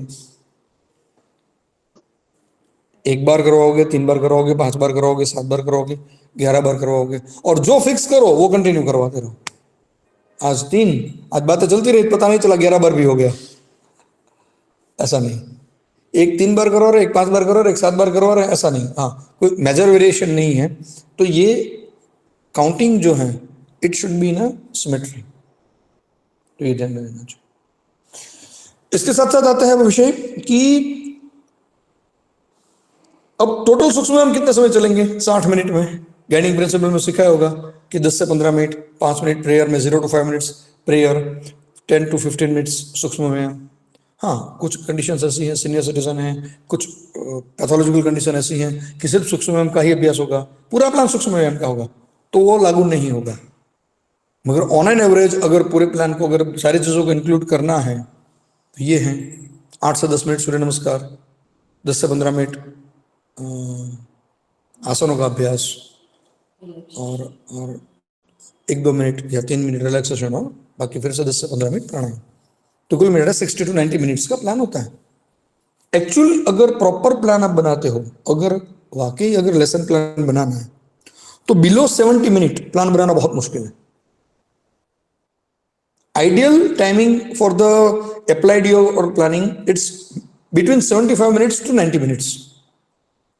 1 बार करवाओगे, 3 बार करवाओगे, 5 बार करवाओगे, 7 बार करवाओगे, 11 बार करवाओगे, और जो फिक्स करो वो कंटिन्यू करवाते रहो। आज 3, आज बातें चलती रही, पता नहीं चला 11 बार भी हो गया। ऐसा नहीं, एक 3 बार करवा रहे, एक 5 बार करवा रहे, एक 7 बार करवा रहे, ऐसा नहीं। हाँ, कोई मेजर वेरिएशन नहीं है। तो ये काउंटिंग जो है इट शुड बी ना सिमेट्री, तो ये ध्यान में रखना चाहिए। इसके साथ साथ आता है वो विषय कि अब टोटल सूक्ष्म व्यायाम कितने समय चलेंगे? 60 मिनट में। गाइडिंग प्रिंसिपल में सिखाया होगा कि 10 से 15 मिनट, 5 मिनट प्रेयर में, 0 to 5 minutes prayer, 10 to 15 minutes सूक्ष्म व्यायाम। हाँ, कुछ कंडीशंस ऐसी हैं, सीनियर सिटीजन हैं, कुछ पैथोलॉजिकल कंडीशन ऐसी हैं कि सिर्फ सूक्ष्म व्यायाम का ही अभ्यास होगा, पूरा प्लान सूक्ष्म व्यायाम का होगा, तो वो लागू नहीं होगा। मगर ऑन एन एवरेज अगर पूरे प्लान को, अगर सारी चीज़ों को इंक्लूड करना है तो ये है 8 से 10 मिनट सूर्य नमस्कार, 10 से 15 मिनट आसनों का अभ्यास, और 1-2 मिनट या 3 मिनट रिलैक्सेशन, और बाकी फिर से 10 से 15 मिनट प्राणायाम। तो कुल मिलाकर 60 to 90 मिनट्स का प्लान होता है। एक्चुअल अगर प्रॉपर प्लान आप बनाते हो, अगर वाकई अगर लेसन प्लान बनाना है तो बिलो 70 मिनट प्लान बनाना बहुत मुश्किल है। Ideal timing for the applied योग और planning it's between 75 minutes to 90 minutes.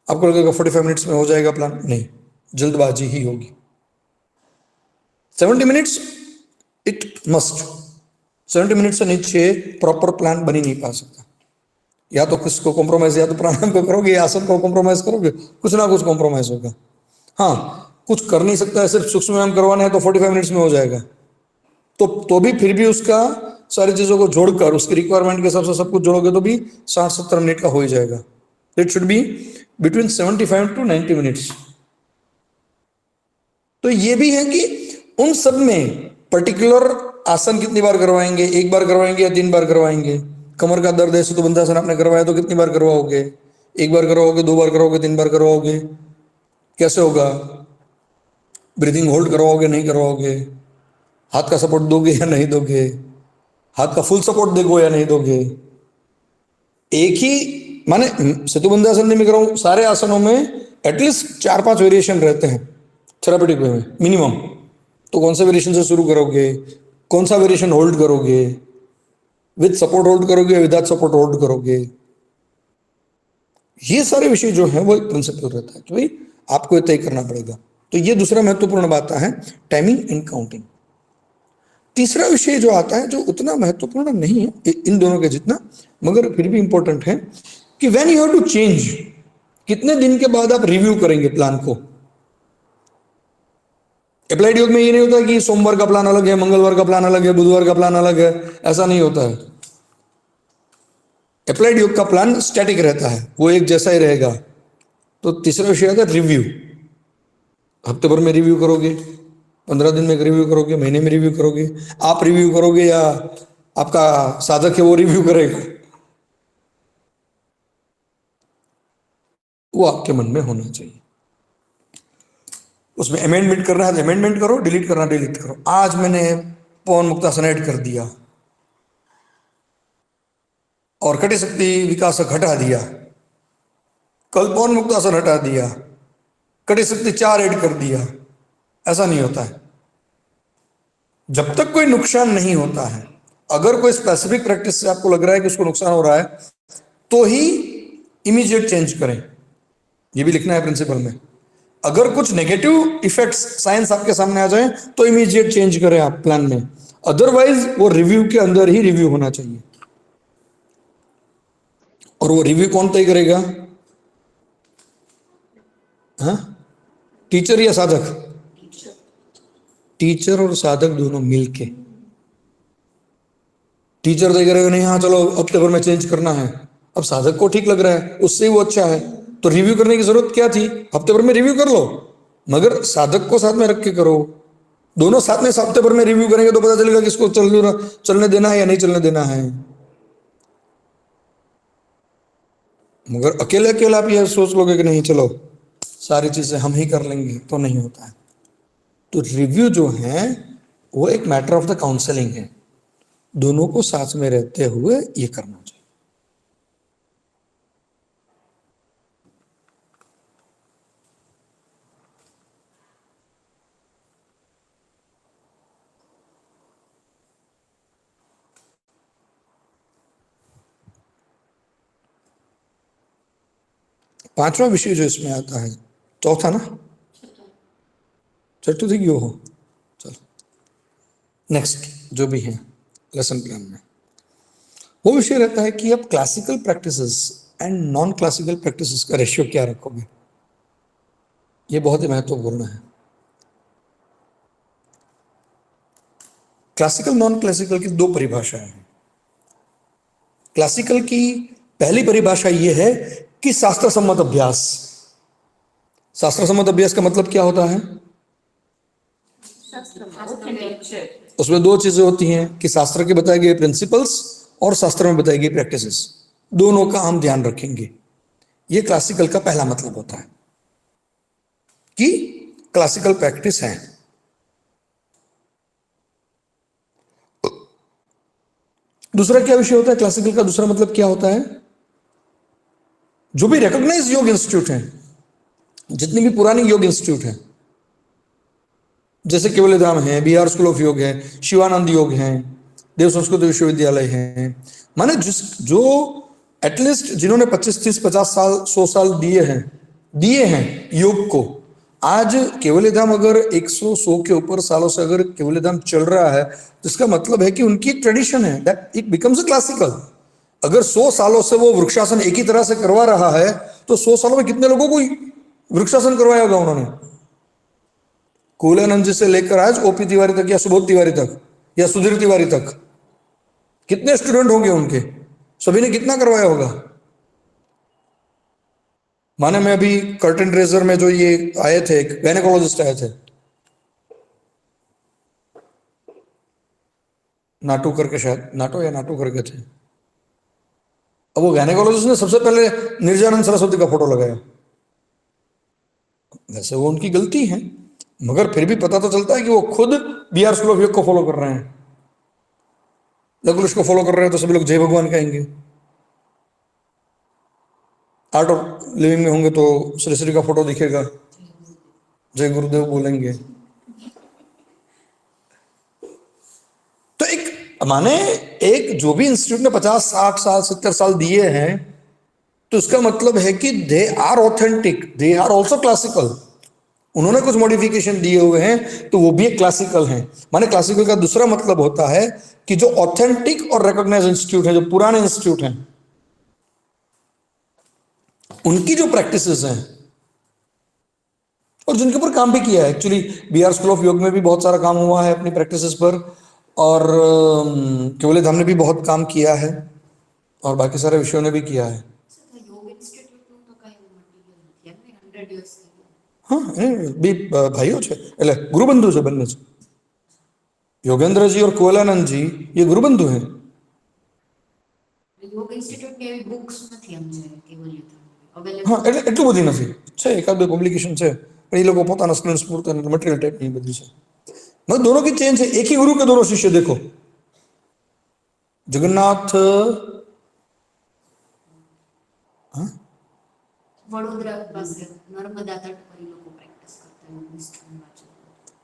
आपको लगेगा 45 मिनट्स में हो जाएगा प्लान, नहीं, जल्दबाजी ही होगी। 70 मिनट्स इट मस्ट, 70 मिनट से नीचे प्रॉपर प्लान बन ही नहीं पा सकता। या तो किसको कॉम्प्रोमाइज, या तो प्राणायाम को करोगे या आसन को कॉम्प्रोमाइज करोगे, कुछ ना कुछ कॉम्प्रोमाइज होगा। हाँ, कुछ कर नहीं सकता है, सिर्फ सूक्ष्म व्यायाम करवाना है तो 45 मिनट्स में हो जाएगा, तो भी फिर भी उसका सारी चीजों को जोड़कर उसकी रिक्वायरमेंट के हिसाब से सब कुछ जोड़ोगे तो भी 60-70 मिनट का हो ही जाएगा। It should be between 75 to 90 minutes. तो ये भी है कि उन सब में पर्टिकुलर आसन कितनी बार करवाएंगे, एक बार करवाएंगे या 3 बार करवाएंगे? कमर का दर्द है तो बंधासन आपने करवाया तो कितनी बार करवाओगे? एक बार करवाओगे, 2 बार करवाओगे, 3 बार करवाओगे? कैसे होगा? ब्रीदिंग होल्ड करवाओगे, नहीं करवाओगे? हाथ का सपोर्ट दोगे या नहीं दोगे? हाथ का फुल सपोर्ट देखो या नहीं दोगे? एक ही माने सेतुबंधासन में कराऊं, सारे आसनों में एटलीस्ट 4-5 वेरिएशन रहते हैं थेरापेटिक वे में मिनिमम। तो कौन सा वेरिएशन से शुरू करोगे, कौन सा वेरिएशन होल्ड करोगे, विद सपोर्ट होल्ड करोगे, विदाउट सपोर्ट होल्ड करोगे? ये सारे विषय जो है वो एक प्रिंसिपल रहता है, तो भाई आपको तय करना पड़ेगा। तो ये दूसरा महत्वपूर्ण बात है, टाइमिंग एंड काउंटिंग। तीसरा विषय जो आता है, जो उतना महत्वपूर्ण नहीं है इन दोनों के जितना, मगर फिर भी इंपॉर्टेंट है, कि when you have to change, कितने दिन के बाद आप रिव्यू करेंगे प्लान को? अप्लाइड योग में ये नहीं होता कि सोमवार का प्लान अलग है, मंगलवार का प्लान अलग है, बुधवार का प्लान अलग है, ऐसा नहीं होता है। अप्लाइड योग का प्लान स्टैटिक रहता है, वो एक जैसा ही रहेगा। तो तीसरा विषय आता है रिव्यू। हफ्ते भर में रिव्यू करोगे, 15 दिन में रिव्यू करोगे, महीने में रिव्यू करोगे? आप रिव्यू करोगे या आपका साधक है वो रिव्यू करेगा? वो आपके मन में होना चाहिए। उसमें अमेंडमेंट करना है तो अमेंडमेंट करो, डिलीट करना डिलीट करो। आज मैंने पवन मुक्तासन ऐड कर दिया और कटी शक्ति विकासक हटा दिया, कल पवन मुक्तासन हटा दिया, कटी शक्ति 4 ऐड कर दिया, ऐसा नहीं होता है। जब तक कोई नुकसान नहीं होता है, अगर कोई स्पेसिफिक प्रैक्टिस से आपको लग रहा है कि उसको नुकसान हो रहा है, तो ही इमीडिएट चेंज करें। ये भी लिखना है प्रिंसिपल में। अगर कुछ नेगेटिव इफेक्ट्स साइंस आपके सामने आ जाए तो इमीडिएट चेंज करें आप प्लान में, अदरवाइज वो रिव्यू के अंदर ही रिव्यू होना चाहिए। और वो रिव्यू कौन तय करेगा? हाँ, टीचर या साधक? टीचर और साधक दोनों मिलके। टीचर तय करेगा नहीं, हाँ चलो हफ्ते भर में चेंज करना है, अब साधक को ठीक लग रहा है, उससे वो अच्छा है, तो रिव्यू करने की जरूरत क्या थी? हफ्ते भर में रिव्यू कर लो, मगर साधक को साथ में रख के करो। दोनों साथ में हफ्ते भर में रिव्यू करेंगे तो पता चलेगा किसको चलने देना है या नहीं चलने देना है। मगर अकेले अकेले आप ये सोच लोगे कि नहीं चलो सारी चीजें हम ही कर लेंगे, तो नहीं होता है। तो रिव्यू जो है वो एक मैटर ऑफ द काउंसलिंग है, दोनों को साथ में रहते हुए ये करना चाहिए। पांचवा विषय जो इसमें आता है, चौथा ना, छठू थी यो हो, चलो नेक्स्ट जो भी है लेसन प्लान में, वो विषय रहता है कि अब classical practices and non classical practices का रेशियो क्या रखोगे। ये बहुत ही महत्वपूर्ण है। क्लासिकल नॉन क्लासिकल की 2 परिभाषाएं हैं। क्लासिकल की पहली परिभाषा यह है कि शास्त्र सम्मत अभ्यास। शास्त्र सम्मत अभ्यास का मतलब क्या होता है? उसमें 2 चीजें होती हैं कि शास्त्र के बताए गए प्रिंसिपल्स और शास्त्र में बताई गई प्रैक्टिसेस, दोनों का हम ध्यान रखेंगे। यह क्लासिकल का पहला मतलब होता है कि क्लासिकल प्रैक्टिस है। दूसरा क्या विषय होता है? क्लासिकल का दूसरा मतलब क्या होता है? जो भी रिकॉग्नाइज्ड योग इंस्टीट्यूट हैं, जितनी भी पुरानी योग इंस्टीट्यूट हैं, जैसे केवलधाम है, बिहार स्कूल ऑफ योग है, शिवानंद योग है, देव संस्कृत विश्वविद्यालय है, माने जो एटलीस्ट जिन्होंने 25, 30, 50 साल, 100 साल दिए हैं योग को, आज केवलधाम अगर 100 के ऊपर सालों से अगर केवलधाम चल रहा है, तो इसका मतलब है कि उनकी एक ट्रेडिशन है, that it becomes a classical. अगर 100 सालों से वो वृक्षासन एक ही तरह से करवा रहा है, तो 100 सालों में कितने लोगों को वृक्षासन करवाया होगा उन्होंने? कुलानंद जी से लेकर आज ओपी तिवारी तक, या सुबोध तिवारी तक, या सुधीर तिवारी तक, कितने स्टूडेंट होंगे उनके? सभी ने कितना करवाया होगा? माने मैं अभी कर्टन रेजर में जो ये आए थे, गायनेकोलॉजिस्ट आए थे, नाटू करके, शायद नाटो या नाटू करके थे। अब वो गायनेकोलॉजिस्ट ने सबसे पहले निर्जानंद सरस्वती का फोटो लगाया। वैसे वो उनकी गलती है, मगर फिर भी पता तो चलता है कि वो खुद BR स्कूल ऑफ योग को फॉलो कर रहे हैं। लकुलिश को फॉलो कर रहे हैं तो सभी लोग जय भगवान कहेंगे। आर्ट ऑफ लिविंग में होंगे तो श्री श्री का फोटो दिखेगा, जय गुरुदेव बोलेंगे। तो एक माने एक जो भी इंस्टीट्यूट ने 50, 60 साल, 70 साल दिए हैं, तो इसका मतलब है कि they are authentic, they are also classical. उन्होंने कुछ मॉडिफिकेशन दिए हुए हैं तो वो भी एक क्लासिकल हैं। माने क्लासिकल का दूसरा मतलब होता है कि जो ऑथेंटिक और रिकॉग्नाइज इंस्टीट्यूट है, जो पुराने इंस्टीट्यूट हैं, उनकी जो प्रैक्टिसेस हैं और जिनके ऊपर काम भी किया है। एक्चुअली BR स्कूल ऑफ योग में भी बहुत सारा काम हुआ है अपनी प्रैक्टिसेस पर, और केवल धाम ने भी बहुत काम किया है, और बाकी सारे विषयों ने भी किया है। योग इंस्टिट्यूटનું તો કાંઈ એવું મટીરિયલ નથી એમ ને 100 years થઈ ગયા. हाँ, बी भाइयों છે, એટલે गुरुबंधु છે બંને છે। योगेंद्र जी और कोलानंद जी ये गुरुबंधु हैं। योग इंस्टिट्यूटની એવી બુક્સ નથી એમ છે કેવલ્ય અવેલેબલ. हाँ, એટલે એટલું બધી નથી, છે એકાદ બે પબ્લિકેશન છે, પણ એ લોકો પોતાના સ્ટુડન્ટ્સ પૂરતા મટીરિयल ટાઈપની બધી છે। मतलब दोनों की चेंज है, एक ही गुरु के दोनों शिष्य। देखो जगन्नाथ, हाँ, વડોદરા પાસે નર્મદા તટ પર એ લોકો પ્રેક્ટિસ કરતા योग इंस्टिट्यूटમાં છે.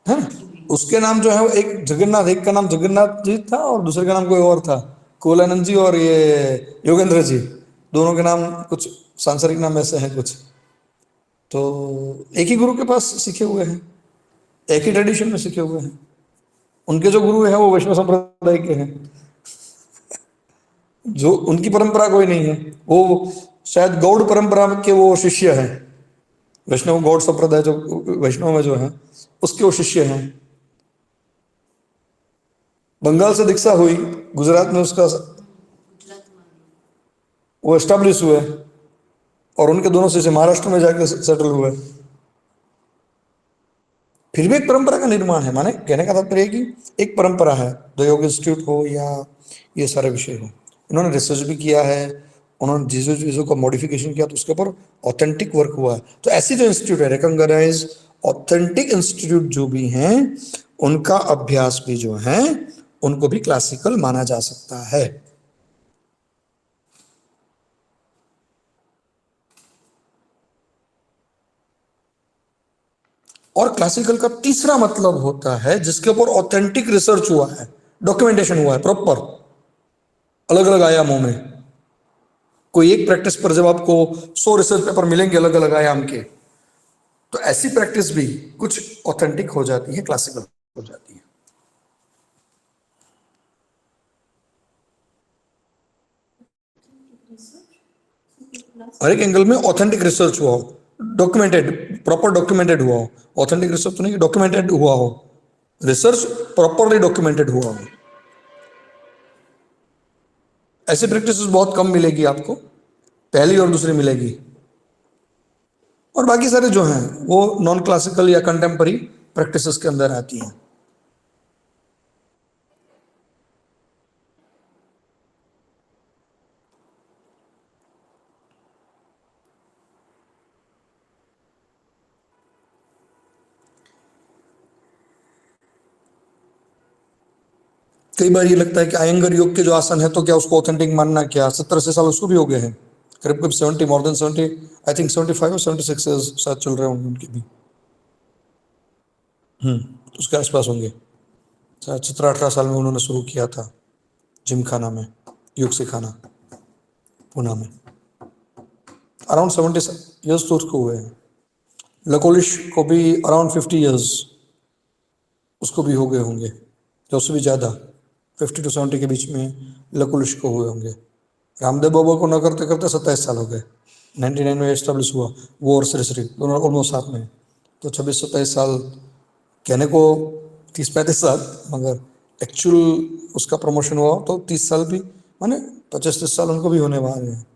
है ना? उसके नाम जो है वो एक जगन्नाथ, एक का नाम जगन्नाथ जी था और दूसरे का नाम कोई और था। कोलानंद जी और ये योगेंद्र जी, दोनों के नाम कुछ सांसारिक नाम ऐसे हैं कुछ। तो एक ही गुरु के पास सीखे हुए हैं, एक ही ट्रेडिशन में सीखे हुए हैं। उनके जो गुरु हैं वो वैष्णव संप्रदाय के हैं, जो उनकी परंपरा कोई नहीं है। वो शायद गौड़ परंपरा के वो शिष्य हैं। वैष्णव गौड़ संप्रदाय जो वैष्णव में जो है उसके वो शिष्य हैं। बंगाल से दीक्षा हुई, गुजरात में उसका ગુજરાતમાં वो एस्टेब्लिश हुए, और उनके दोनों शिष्य महाराष्ट्र में जाकर सेटल हुए। फिर भी एक परंपरा का निर्माण है। माने कहने का तात्पर्य है कि एक परंपरा है, द योग इंस्टीट्यूट हो या ये सारे विषय हो, इन्होंने रिसर्च भी किया है, उन्होंने जिस चीज़ों का मॉडिफिकेशन किया तो उसके ऊपर ऑथेंटिक वर्क हुआ है। तो ऐसी जो इंस्टीट्यूट है, रिकॉग्नाइज ऑथेंटिक इंस्टीट्यूट जो भी हैं, उनका अभ्यास भी जो है उनको भी क्लासिकल माना जा सकता है। और क्लासिकल का तीसरा मतलब होता है जिसके ऊपर ऑथेंटिक रिसर्च हुआ है, डॉक्यूमेंटेशन हुआ है प्रॉपर, अलग अलग आयामों में। कोई एक प्रैक्टिस पर जब आपको 100 रिसर्च पेपर मिलेंगे अलग अलग आयाम के, तो ऐसी प्रैक्टिस भी कुछ ऑथेंटिक हो जाती है, क्लासिकल हो जाती है। हर एक एंगल में ऑथेंटिक रिसर्च हुआ हो, डॉक्यूमेंटेड, प्रॉपर डॉक्यूमेंटेड हुआ हो। ऑथेंटिक रिसर्च तो नहीं, डॉक्यूमेंटेड हुआ हो, रिसर्च प्रॉपरली डॉक्यूमेंटेड हुआ हो। ऐसी प्रैक्टिस बहुत कम मिलेगी आपको, पहली और दूसरी मिलेगी। और बाकी सारे जो हैं वो नॉन क्लासिकल या कंटेम्पररी प्रैक्टिसेस के अंदर आती हैं। कई बार ये लगता है कि आयंगर योग के जो आसन है तो क्या उसको ऑथेंटिक मानना, क्या 70-80 साल उसको भी हो गए हैं, करीब करीब 70, मोर देन 70, आई थिंक 75 और 76 इयर्स शायद चल रहे होंगे उनके भी। उसके आसपास होंगे। शायद 17-18 साल में उन्होंने शुरू किया था जिम खाना में योग सिखाना, पूना में। अराउंड 70 इयर्स तो उसको हुए हैं। लकोलिश को भी अराउंड 50 इयर्स उसको भी हो गए होंगे, या उससे भी ज़्यादा, 50 to 70 के बीच में लकुलिश को हुए होंगे। रामदेव बाबा को न करते करते 27 साल हो गए। 99 में एस्टेब्लिश हुआ वो, और श्री श्री दोनों ऑलमोस्ट साथ में। तो 26-27 साल, कहने को 30-35 साल, मगर एक्चुअल उसका प्रमोशन हुआ तो 30 साल भी, माने 25-30 साल उनको भी होने वाले हैं।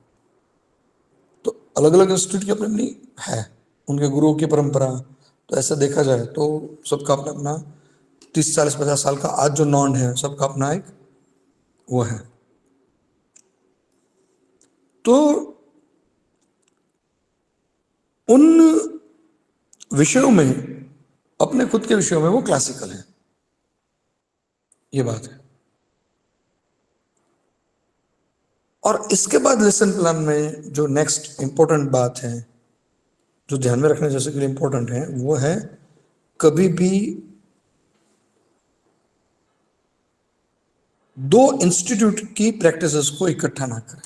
तो अलग अलग इंस्टीट्यूट की अपनी अपनी है, उनके गुरुओं की परंपरा। तो ऐसा देखा जाए तो सबका अपना अपना 30, 40, 50 साल का आज जो नॉन है, सबका अपना एक वो है। तो उन विषयों में, अपने खुद के विषयों में वो क्लासिकल है, ये बात है। और इसके बाद लेसन प्लान में जो नेक्स्ट इंपॉर्टेंट बात है, जो ध्यान में रखने जैसे के लिए इंपॉर्टेंट है, वो है कभी भी दो इंस्टीट्यूट की प्रैक्टिसेस को इकट्ठा ना करें।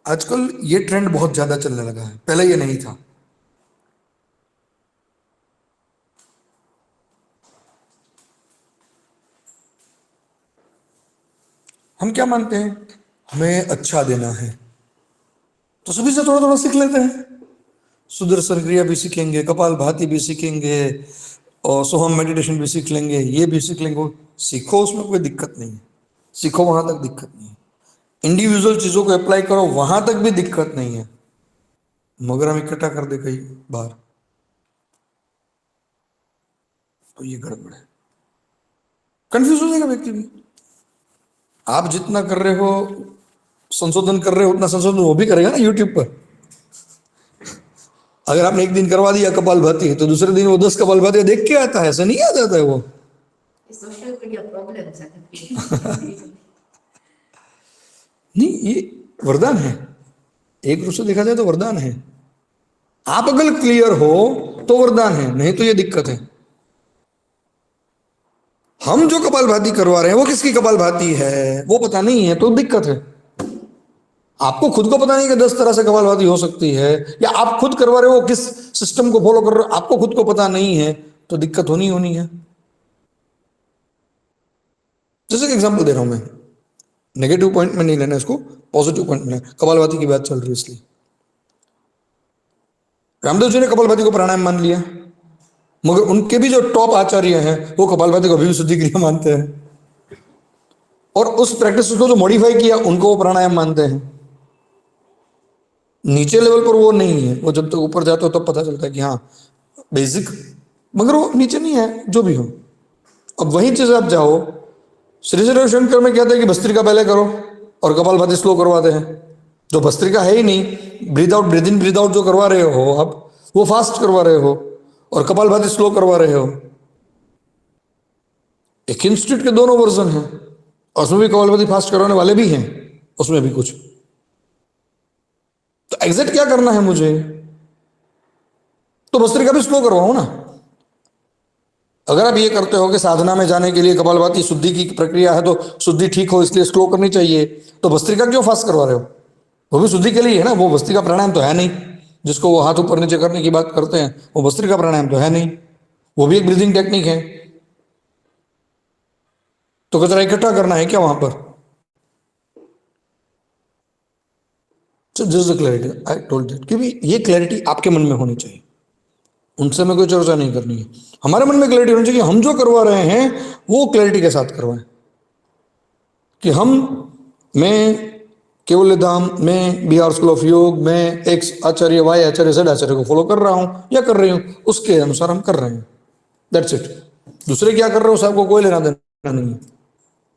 आजकल ये ट्रेंड बहुत ज्यादा चलने लगा है, पहले ये नहीं था। हम क्या मानते हैं, हमें अच्छा देना है तो सभी से थोड़ा थोड़ा सीख लेते हैं। सुदर्शन क्रिया भी सीखेंगे, कपाल भाती भी सीखेंगे, और सोहम मेडिटेशन भी सीख लेंगे, ये भी सीख लेंगे। सीखो, उसमें कोई दिक्कत नहीं है, सीखो वहां तक दिक्कत नहीं है। इंडिविजुअल चीजों को अप्लाई करो, वहां तक भी दिक्कत नहीं है। मगर हम इकट्ठा कर दे कई बार तो ये गड़बड़ है, कंफ्यूज हो जाएगा व्यक्ति भी। आप जितना कर रहे हो, संशोधन कर रहे हो, उतना संशोधन वो भी करेगा ना यूट्यूब पर। अगर आपने एक दिन करवा दिया कपाल भाती, तो दूसरे दिन वो 10 कपाल भाती देख के आता है, ऐसा नहीं आ जाता है वो। सोशल मीडिया प्रॉब्लम है। नहीं, ये वरदान है, एक रूप से देखा जाए तो वरदान है। आप अगर क्लियर हो तो वरदान है, नहीं तो ये दिक्कत है। हम जो कपालभाति करवा रहे हैं वो किसकी कपालभाति है वो पता नहीं है, तो दिक्कत है। आपको खुद को पता नहीं कि 10 तरह से कपालभाति हो सकती है, या आप खुद करवा रहे हो किस सिस्टम को फॉलो कर रहे हो, आपको खुद को पता नहीं है, तो दिक्कत होनी है। जैसे कि एग्जांपल दे रहा हूं मैं, नेगेटिव पॉइंट में नहीं लेना इसको, पॉजिटिव पॉइंट में। कपालभाति की बात चल रही है इसलिए। रामदेव जी ने कपालभाति को प्राणायाम मान लिया, मगर उनके भी जो टॉप आचार्य हैं वो कपालभाति को अभी भी शुद्धि क्रिया मानते हैं, और उस प्रैक्टिस को जो मॉडिफाई किया उनको वो प्राणायाम मानते हैं। नीचे लेवल पर वो नहीं है, वो जब तक ऊपर जाते हो तब पता चलता है कि हाँ बेसिक, मगर वो नीचे नहीं है जो भी हो। अब वही चीज आप जाओ, श्री श्री रविशंकर में कहते हैं कि भस्त्रिका पहले करो और कपालभाति स्लो करवाते हैं। जो भस्त्रिका है ही नहीं, breathe out breathe in breathe out जो करवा रहे हो आप, वो फास्ट करवा रहे हो और कपालभाति स्लो करवा रहे हो। एक इंस्टीट्यूट के दोनों वर्जन हैं, और उसमें भी कपालभाति फास्ट करवाने वाले भी हैं, उसमें भी कुछ। तो एग्जैक्ट क्या करना है मुझे, तो भस्त्रिका भी स्लो करवाओ ना। अगर आप ये करते हो कि साधना में जाने के लिए कपालभाति शुद्धि की प्रक्रिया है, तो शुद्धि ठीक हो इसलिए स्लो करनी चाहिए, तो भस्त्रिका क्यों फास्ट करवा रहे हो? वो भी शुद्धि के लिए है ना, वो भस्त्रिका प्राणायाम तो है नहीं। जिसको वो हाथ ऊपर नीचे करने की बात करते हैं, वो भस्त्रिका प्राणायाम तो है नहीं, वो भी एक ब्रीदिंग टेक्निक है। तो कचरा इकट्ठा करना है क्या वहां पर? Just the clarity I told that, क्योंकि ये क्लैरिटी आपके मन में होनी चाहिए, उनसे मैं कोई चर्चा नहीं करनी है। हमारे मन में क्लैरिटी होनी चाहिए, हम जो करवा रहे हैं वो क्लैरिटी के साथ करवाएं कि मैं केवल धाम, मैं बिहार स्कूल ऑफ योग, मैं एक्स आचार्य, वाई आचार्य, जेड आचार्य को फॉलो कर रहा हूं या कर रही हूं, उसके अनुसार हम कर रहे हैं, दैट्स इट। दूसरे क्या कर रहे हो उससे आपको कोई लेना देना नहीं है।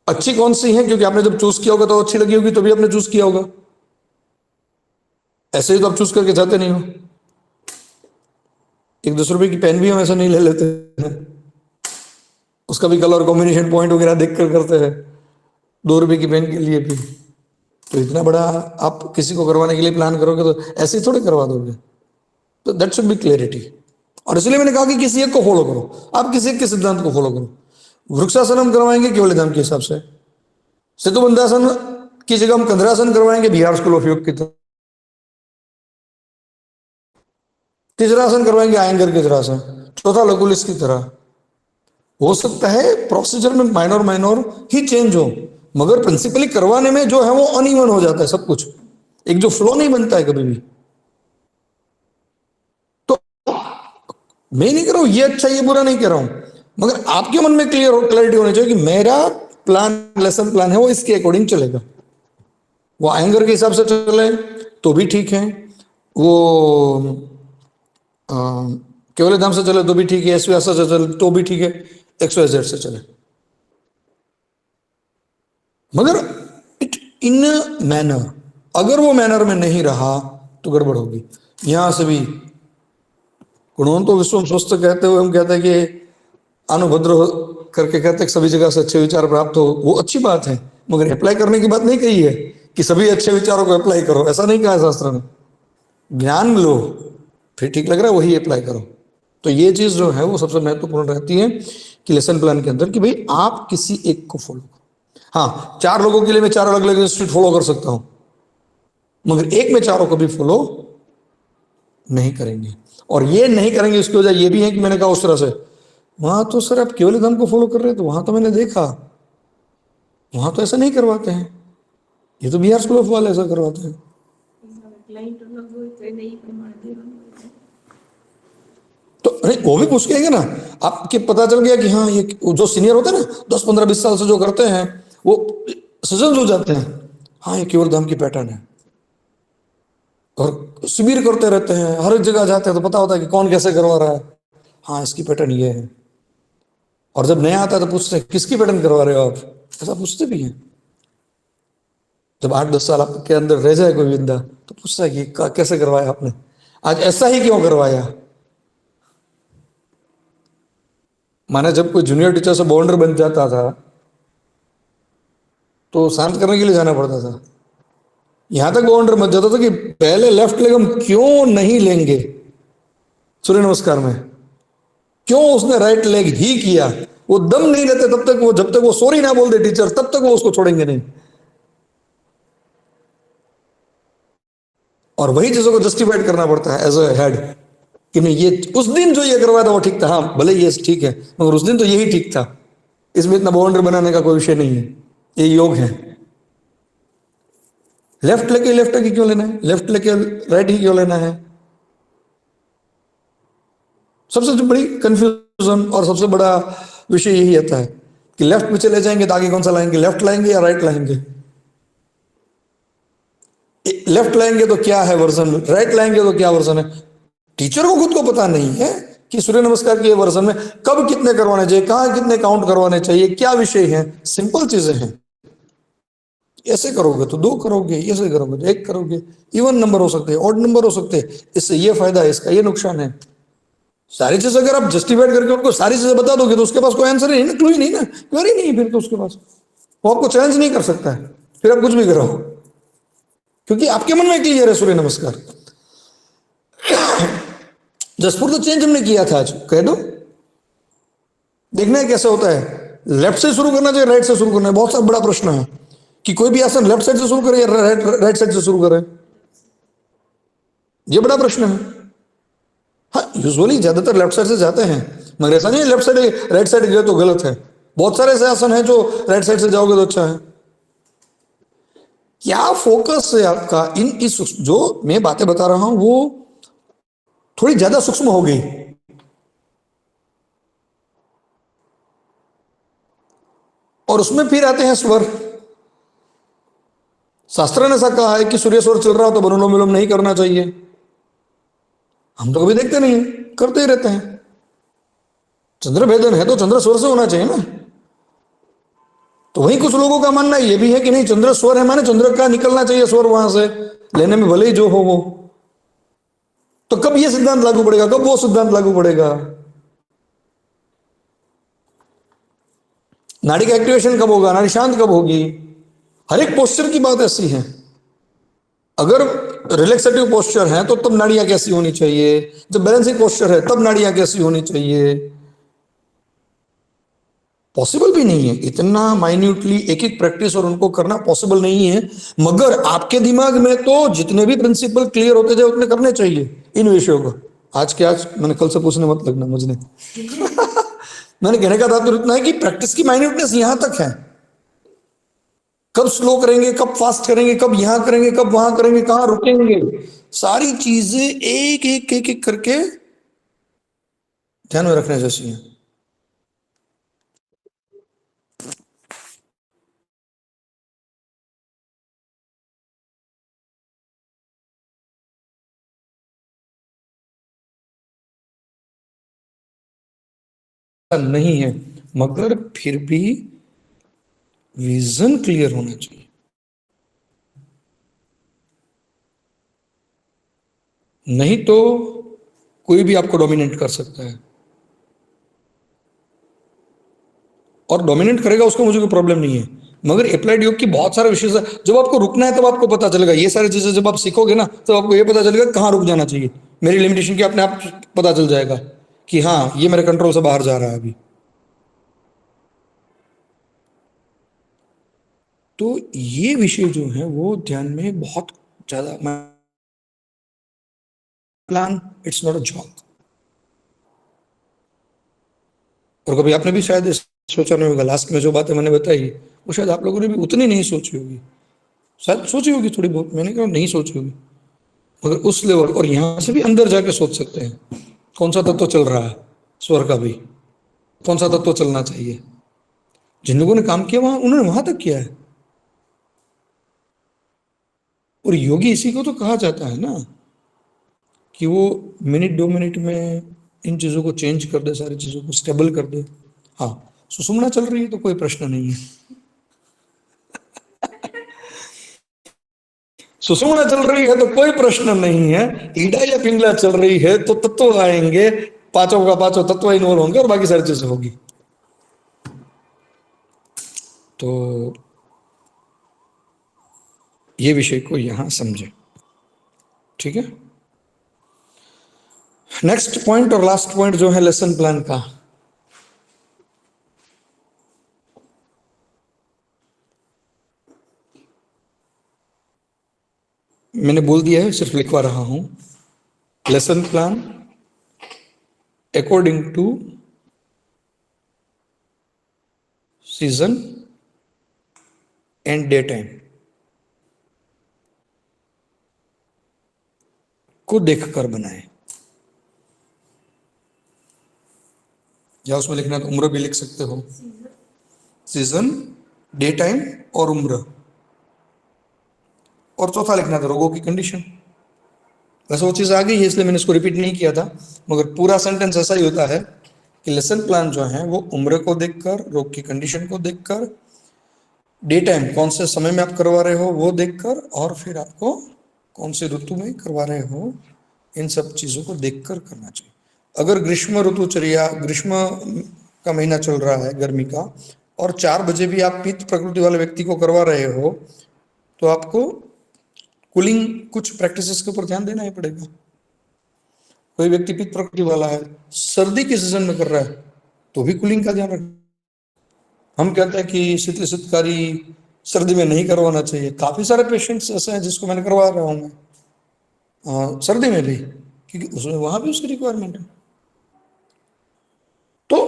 अच्छी कौन सी है, क्योंकि आपने जब चूज किया होगा तो अच्छी लगी होगी, तभी आपने चूज किया होगा। ऐसे ही तो आप चूज करके जाते नहीं हो। 1-10 रुपए की पेन भी हम ऐसा नहीं ले लेते हैं, उसका भी कलर कॉम्बिनेशन पॉइंट वगैरह देख कर करते हैं, 2 रुपए की पेन के लिए भी। तो इतना बड़ा आप किसी को करवाने के लिए प्लान करोगे तो ऐसे ही थोड़े करवा दोगे। तो दैट शुड बी क्लैरिटी। और इसलिए मैंने कहा कि किसी एक को फॉलो करो, आप किसी एक के सिद्धांत को फॉलो करो। वृक्षासन हम करवाएंगे केवल धाम के हिसाब से, सेतुबंधासन की जगह हम कंधरासन करवाएंगे बिहार स्कूल ऑफ योग की तरह, तीसरा आसन करवाएंगे आयंगर की तरह से, चौथा लघुलिस की तरह। हो सकता है प्रोसीजर में माइनर ही चेंज हो, मगर प्रिंसिपली करवाने में जो है वो अनइवन हो जाता है सब कुछ, एक जो फ्लो नहीं बनता है कभी भी। तो मैं नहीं कह रहा हूं ये अच्छा ये बुरा नहीं कह रहा हूं, मगर आपके मन में क्लैरिटी होनी चाहिए कि मेरा प्लान, लेसन प्लान है वो इसके अकॉर्डिंग चलेगा। वो आयंगर के हिसाब से चले तो भी ठीक है, वो अ, केवल धाम से चले तो भी ठीक है, एस से चले तो भी ठीक है, XYZ से चले, मगर इट इन मैनर, अगर वो मैनर में नहीं रहा तो गड़बड़ होगी। यहां से भी गुणवंतो विश्वम स्वस्थ कहते हुए हम कहते हैं कि अनुभद्र करके कहते हैं कि सभी जगह से अच्छे विचार प्राप्त हो, वो अच्छी बात है, मगर अप्लाई करने की बात नहीं कही है कि सभी अच्छे विचारों को अप्लाई करो, ऐसा नहीं कहा है शास्त्र ने। ज्ञान लो, फिर ठीक लग रहा है वही अप्लाई करो। तो ये चीज जो है वो सबसे महत्वपूर्ण रहती है कि लेसन प्लान के अंदर कि भाई आप किसी एक को फॉलो करो। हाँ, 4 लोगों के लिए मैं 4 अलग अलग इंस्टीट्यूट फॉलो कर सकता हूं, मगर एक में चारों को भी फॉलो नहीं करेंगे। और ये नहीं करेंगे इसकी वजह ये भी है कि मैंने कहा उस तरह से, वहां तो सर आप केवल धर्म को फॉलो कर रहे हैं, तो वहां तो मैंने देखा वहां तो ऐसा नहीं करवाते हैं, ये तो बिहार स्कूल ऑफ वाले ऐसा करवाते हैं। ક્લાયન્ટ અલગ હોય તો એને એ પ્રમાણે દેવાનું હોય છે. तो अरे वो भी पूछ के आएंगे ना, आपके पता चल गया कि हाँ ये जो सीनियर होते हैं ना 10-15-20 साल से जो करते हैं वो सजन हो जाते हैं, हाँ ये केवल धाम की पैटर्न है, और शिविर करते रहते हैं, हर एक जगह जाते हैं तो पता होता है कि कौन कैसे करवा रहा है, हाँ इसकी पैटर्न ये है। और जब नया आता है तो पूछते हैं किसकी पैटर्न करवा रहे हो आप, ऐसा पूछते भी हैं। जब 8-10 साल आपके अंदर रह जाए कोई विद्या तो पूछता है कि कैसे करवाया आपने, आज ऐसा ही क्यों करवाया। माने जब कोई जूनियर टीचर से बाउंडर बन जाता था तो शांत करने के लिए जाना पड़ता था, यहां तक बाउंडर बन जाता था कि पहले लेफ्ट लेग हम क्यों नहीं लेंगे सूर्य नमस्कार में, क्यों उसने राइट लेग ही किया, वो दम नहीं लेते तब तक, वो जब तक वो सॉरी ना बोल दे टीचर तब तक वो उसको छोड़ेंगे नहीं। और वही चीजों को जस्टिफाइड करना पड़ता है एज अ हेड कि नहीं ये उस दिन जो ये करवाया था वो ठीक था, हाँ भले ये ठीक है मगर उस दिन तो यही ठीक था, इसमें इतना बाउंड्री बनाने का कोई विषय नहीं है, ये योग है। लेफ्ट लेके लेफ्ट ही क्यों लेना है, लेफ्ट लेके राइट ही क्यों लेना है। सबसे बड़ी कंफ्यूजन और सबसे बड़ा विषय यही आता है कि लेफ्ट में चले जाएंगे तो आगे कौन सा लाएंगे, लेफ्ट लाएंगे या राइट लाएंगे। लेफ्ट लाएंगे तो क्या है वर्जन, राइट लाएंगे तो क्या वर्जन है। टीचर को खुद को पता नहीं है कि सूर्य नमस्कार के वर्जन में कब कितने करवाने चाहिए, कहां कितने काउंट करवाने चाहिए, क्या विषय है, सिंपल चीजें हैं। ऐसे करोगे तो 2 करोगे, ऐसे करोगे तो 1 करोगे, इवन नंबर हो सकते हैं, ऑड नंबर हो सकते हैं, इससे ये फायदा है, इसका ये नुकसान है। सारी चीज अगर आप जस्टिफाइड करके उनको सारी चीजें बता दोगे तो उसके पास कोई आंसर नहीं ना, क्लू ही नहीं ना, क्वेरी नहीं है फिर तो उसके पास, वो आपको चैलेंज नहीं कर सकता है, फिर आप कुछ भी करो क्योंकि आपके मन में क्लियर है सूर्य नमस्कार। जसपुर तो चेंज हमने किया था, आज कह दो, देखना है कैसे होता है, लेफ्ट से शुरू करना चाहिए राइट से शुरू करना है, बहुत सा बड़ा प्रश्न है कि कोई भी आसन लेफ्ट साइड से शुरू करे या राइट साइड से शुरू करे, ये बड़ा प्रश्न है। हाँ यूजुअली ज्यादातर लेफ्ट साइड से जाते हैं, मगर ऐसा नहीं है लेफ्ट साइड राइट साइड गए तो गलत है, बहुत सारे ऐसे आसन हैं जो राइट साइड से जाओगे तो अच्छा है। क्या फोकस है आपका इन इस जो मैं बातें बता रहा हूं वो थोड़ी ज्यादा सूक्ष्म हो गई, और उसमें फिर आते हैं स्वर। शास्त्र ने ऐसा कहा है कि सूर्य स्वर चल रहा हो तो अनुलोम विलोम नहीं करना चाहिए, हम तो कभी देखते नहीं है, करते ही रहते हैं। चंद्र भेदन है तो चंद्र स्वर से होना चाहिए ना, तो वही कुछ लोगों का मानना ये भी है कि नहीं चंद्र स्वर है माने चंद्र का निकलना चाहिए स्वर वहां से, लेने में भले ही जो हो वो। तो कब ये सिद्धांत लागू पड़ेगा, कब वो सिद्धांत लागू पड़ेगा, नाड़ी का एक्टिवेशन कब होगा, नाड़ी शांत कब होगी। हर एक पोस्चर की बात ऐसी है, अगर रिलैक्सेटिव पोस्चर है तो तब नाड़ियां कैसी होनी चाहिए, जब बैलेंसिंग पोस्चर है तब नाड़ियां कैसी होनी चाहिए। पॉसिबल भी नहीं है इतना माइन्यूटली एक एक प्रैक्टिस और उनको करना पॉसिबल नहीं है, मगर आपके दिमाग में तो जितने भी प्रिंसिपल क्लियर होते जाए उतने करने चाहिए इन विषयों को। आज के आज मैंने कल से पूछने मत लगना मुझे मैंने कहने का तात्पर्य इतना है कि प्रैक्टिस की माइन्यूटनेस यहां तक है, कब स्लो करेंगे, कब फास्ट करेंगे, कब यहां करेंगे, कब वहां करेंगे, कहां रुकेंगे, सारी चीजें एक एक एक एक करके ध्यान में रखने जैसी है। नहीं है, मगर फिर भी विजन क्लियर होना चाहिए। नहीं तो कोई भी आपको डोमिनेट कर सकता है, और डोमिनेट करेगा उसको मुझे कोई प्रॉब्लम नहीं है। मगर अप्लाइड योग की बहुत सारे विषय, जब आपको रुकना है तब आपको पता चलेगा। ये सारी चीजें जब आप सीखोगे ना, तो आपको ये पता चलेगा कहाँ रुक जाना चाहिए। मेरी लिमिटेशन की अपने आप पता चल जाएगा कि हाँ, ये मेरे कंट्रोल से बाहर जा रहा है अभी। तो ये विषय जो है वो ध्यान में बहुत ज्यादा, plan it's not a job. और कभी आपने भी शायद सोचा नहीं होगा, लास्ट में जो बातें मैंने बताई वो शायद आप लोगों ने भी उतनी नहीं सोची होगी, शायद सोची होगी थोड़ी बहुत, मैंने कहा नहीं सोची होगी, मगर उस लेवल, और यहां से भी अंदर जाके सोच सकते हैं कौन सा तत्व चल रहा है स्वर का भी, कौन सा तत्व चलना चाहिए। जिन लोगों ने काम किया वहां, उन्होंने वहां तक किया है। और योगी इसी को तो कहा जाता है ना कि वो मिनट 2 मिनट में इन चीजों को चेंज कर दे, सारी चीजों को स्टेबल कर दे। हाँ, सुषुम्ना चल रही है तो कोई प्रश्न नहीं है, सुषुम्ना चल रही है तो कोई प्रश्न नहीं है। ईडा या पिंगला चल रही है तो तत्व आएंगे, पांचों का पांचों तत्व इन्वॉल्व होंगे और बाकी सारी चीजें होगी। तो ये विषय को यहां समझे, ठीक है। नेक्स्ट पॉइंट और लास्ट पॉइंट जो है लेसन प्लान का, मैंने बोल दिया है, सिर्फ लिखवा रहा हूं। Lesson plan according to season and day time को देखकर बनाए, या उसमें लिखना तो उम्र भी लिख सकते हो, सीजन, डे टाइम और उम्र। और चौथा लिखना था रोगों की कंडीशन। वैसे वो चीज आ गई है इसलिए मैंने इसको रिपीट नहीं किया था, मगर पूरा सेंटेंस ऐसा ही होता है कि लेसन प्लान जो है वो उम्र को देखकर, रोग की कंडीशन को देखकर, डे टाइम कौन से समय में आप करवा रहे हो वो देखकर, और फिर आपको कौन से ऋतु में करवा रहे हो, इन सब चीजों को देखकर करना चाहिए। अगर ग्रीष्म ऋतुचर्या, ग्रीष्म का महीना चल रहा है, गर्मी का, और 4 बजे भी आप पित्त प्रकृति वाले व्यक्ति को करवा रहे हो, तो आपको कूलिंग कुछ प्रैक्टिसेस के ऊपर ध्यान देना ही पड़ेगा। कोई व्यक्ति पित्त प्रकृति वाला है, सर्दी के सीजन में कर रहा है, तो भी कूलिंग का ध्यान रखना। हम कहते हैं कि शीतकारी सर्दी में नहीं करवाना चाहिए। काफी सारे पेशेंट्स ऐसे हैं जिसको मैंने करवा रहा हूं मैं सर्दी में भी, क्योंकि उसमें वहां भी उसकी रिक्वायरमेंट है। तो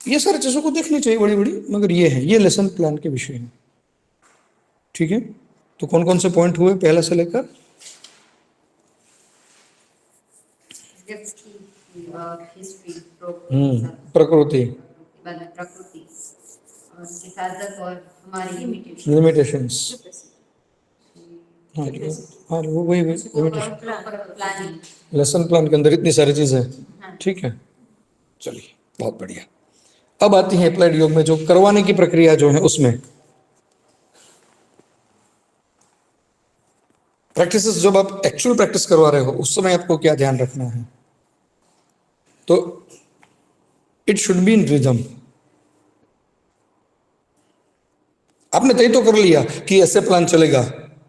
ये सारी चीजों को देखनी चाहिए बड़ी बड़ी, मगर ये है, ये लेसन प्लान के विषय है, ठीक है। तो कौन कौन से पॉइंट हुए पहले से लेकर? हिस्ट्री, प्रकृति, प्रकृति और साधक और हमारी लिमिटेशंस। हाँ वो वही प्लानिंग, लेसन प्लान के अंदर इतनी सारी चीजें, ठीक है। चलिए, बहुत बढ़िया। अब आती है अप्लाइड योग में जो करवाने की प्रक्रिया जो है उसमें प्रैक्टिसेस, जब आप एक्चुअल प्रैक्टिस करवा रहे हो उस समय आपको क्या ध्यान रखना है? तो it should be in rhythm. आपने तय तो कर लिया कि ऐसे प्लान चलेगा,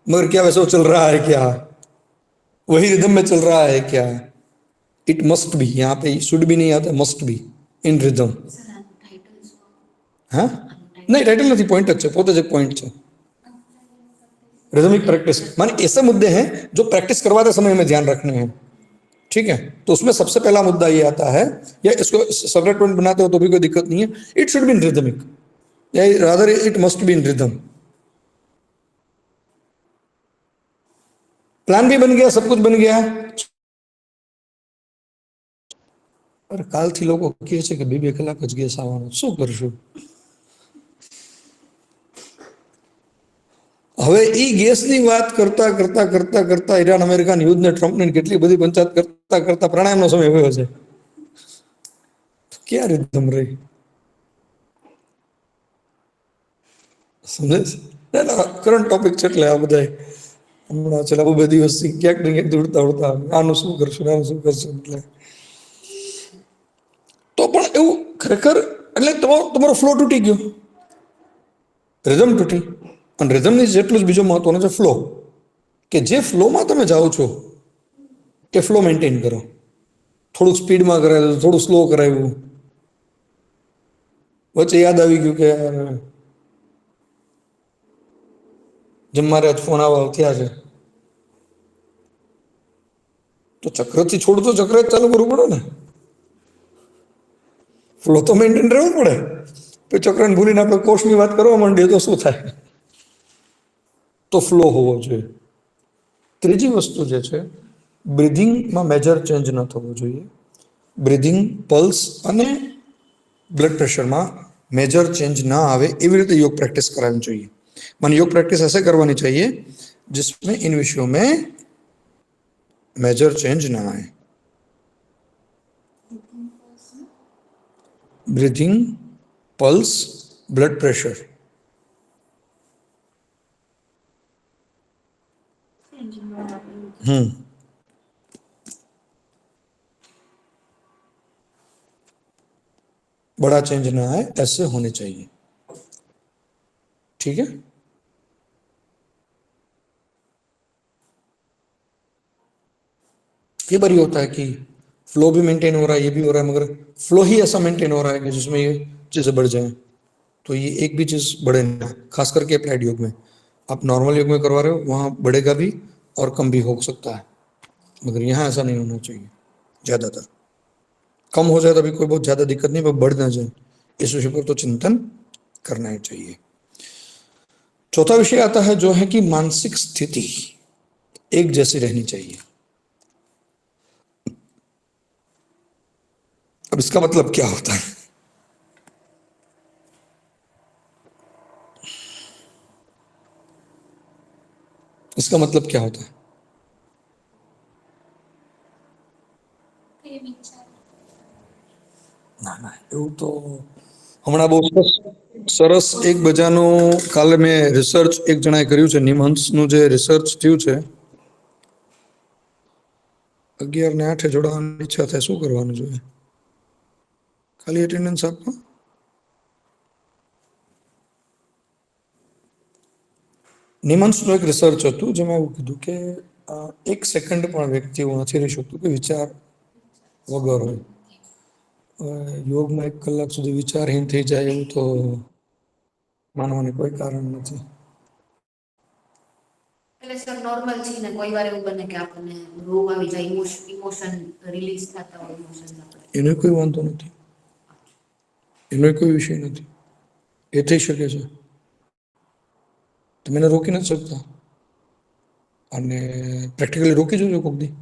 मगर क्या वैसे वो चल रहा है क्या? वही रिदम में चल रहा है क्या? इट मस्ट बी, यहाँ पे शुड भी नहीं आता, मस्ट बी इन रिदम। हाँ नहीं, टाइटल नहीं, पॉइंट अच्छे पोते जो पॉइंट है रिदमिक प्रैक्टिस, माने ऐसे मुद्दे हैं जो प्रैक्टिस करवाते समय हमें ध्यान रखने हैं, ठीक है। तो उसमें सबसे पहला मुद्दा ये आता है, या इसको सेपरेट पॉइंट बनाते हो तो भी कोई दिक्कत नहीं है, it should be in rhythmic, या rather it must be in rhythm. Plan भी बन गया, सब कुछ बन गया, और काल थी लोगों કહે છે કે 2 કલાક જ ગેસ આવવાનો, શું કરશું? હવે એ ગેસની વાત કરતા કરતા કરતા કરતા ઈરાન અમેરિકન યુદ્ધને ટ્રમ્પને કેટલી બધી પંચાયત કરતા કરતા પ્રાણાયામનો સમય વયો છે। क्या रिदम रही समझे છે ના કરંટ ટોપિક છે એટલે આ બધા હમણાં છેલ્લા બહુ બધી દિવસથી ક્યાંક ને ક્યાંક દોડતા ઉડતા આનું શું કરશું આનું શું કરશું એટલે તો પણ એવું ખરેખર એટલે તમારો ફ્લો તૂટી ગયો રિધમ તૂટી અને રિધમની જેટલું જ બીજો મહત્વનો છે ફ્લો કે જે ફ્લોમાં તમે જાઓ છો એ ફ્લો મેન્ટેન કરો થોડુંક સ્પીડમાં કરાવ્યું થોડું સ્લો કરાવ્યું વચ્ચે યાદ આવી ગયું કે જેમ મારે ફોન આવવા થયા છે તો ચક્રથી છોડું તો ચક્ર જ ચાલુ કરવું પડે ને ફ્લો તો મેન્ટેન રહેવું પડે તો ચક્રને ભૂલીને આપણે કોષની વાત કરવા માંડીએ તો શું થાય તો ફ્લો હોવો જોઈએ ત્રીજી વસ્તુ જે છે બ્રિધિંગમાં મેજર ચેન્જ ન થવો જોઈએ બ્રિધિંગ પલ્સ અને બ્લડ प्रेशर मेजर चेंज ना आवे एवं रीते योग प्रैक्टिस करानी चाहिए मन योग प्रैक्टिस ऐसे करवानी चाहिए जिसमें इन विषयों में मेजर चेंज ना आए ब्रीथिंग पल्स ब्लड प्रेशर बड़ा चेंज ना आए ऐसे होने चाहिए ठीक है ये बारी होता है कि फ्लो भी मेंटेन हो रहा है ये भी हो रहा है मगर फ्लो ही ऐसा मेंटेन हो रहा है कि जिसमें ये चीजें बढ़ जाएं तो ये एक भी चीज बढ़े ना खास करके अप्लाइड योग में आप नॉर्मल योग में करवा रहे हो वहां बढ़ेगा भी और कम भी हो सकता है मगर यहाँ ऐसा नहीं होना चाहिए ज्यादातर कम हो जाए तभी कोई बहुत ज्यादा दिक्कत नहीं पर बढ़ ना जाए इस विषय पर तो चिंतन करना ही चाहिए चौथा विषय आता है जो है कि मानसिक स्थिति एक जैसी रहनी चाहिए अब इसका मतलब क्या होता है इसका मतलब क्या होता है ના ના એવું તો હમણાં બહુ સરસ એક બજાનું કાલે મેં રિસર્ચ એક જણાએ કર્યું છે નિમહંસનું જે રિસર્ચ થયું છે 11 ને 8 જોડાવાની ઈચ્છા થાય શું કરવાનું જોઈએ ખાલી એટેન્ડન્સ આપવા નિમહંસનું એક રિસર્ચ હતું જેમાં એવું કીધું કે 1 સેકન્ડ પણ વ્યક્તિ એવું નથી રહી શકતું કે વિચાર વગર હોય યોગમાં 1 કલાક સુધી વિચારહીન થઈ જાય એવું તો માનવાની કોઈ કારણ નથી એટલે સર નોર્મલ છે ને કોઈ વાર એવું બને કે આપણને રોગ આવી જાય ઇમોશન રિલીઝ થતા હોય ઇમોશન આપણે એનો કોઈ વાંધો નથી એનો કોઈ વિષય નથી એ થઈ શકે છે તમે એને રોકી નથી શકતા અને પ્રેક્ટિકલી રોકી જોજો કોક દી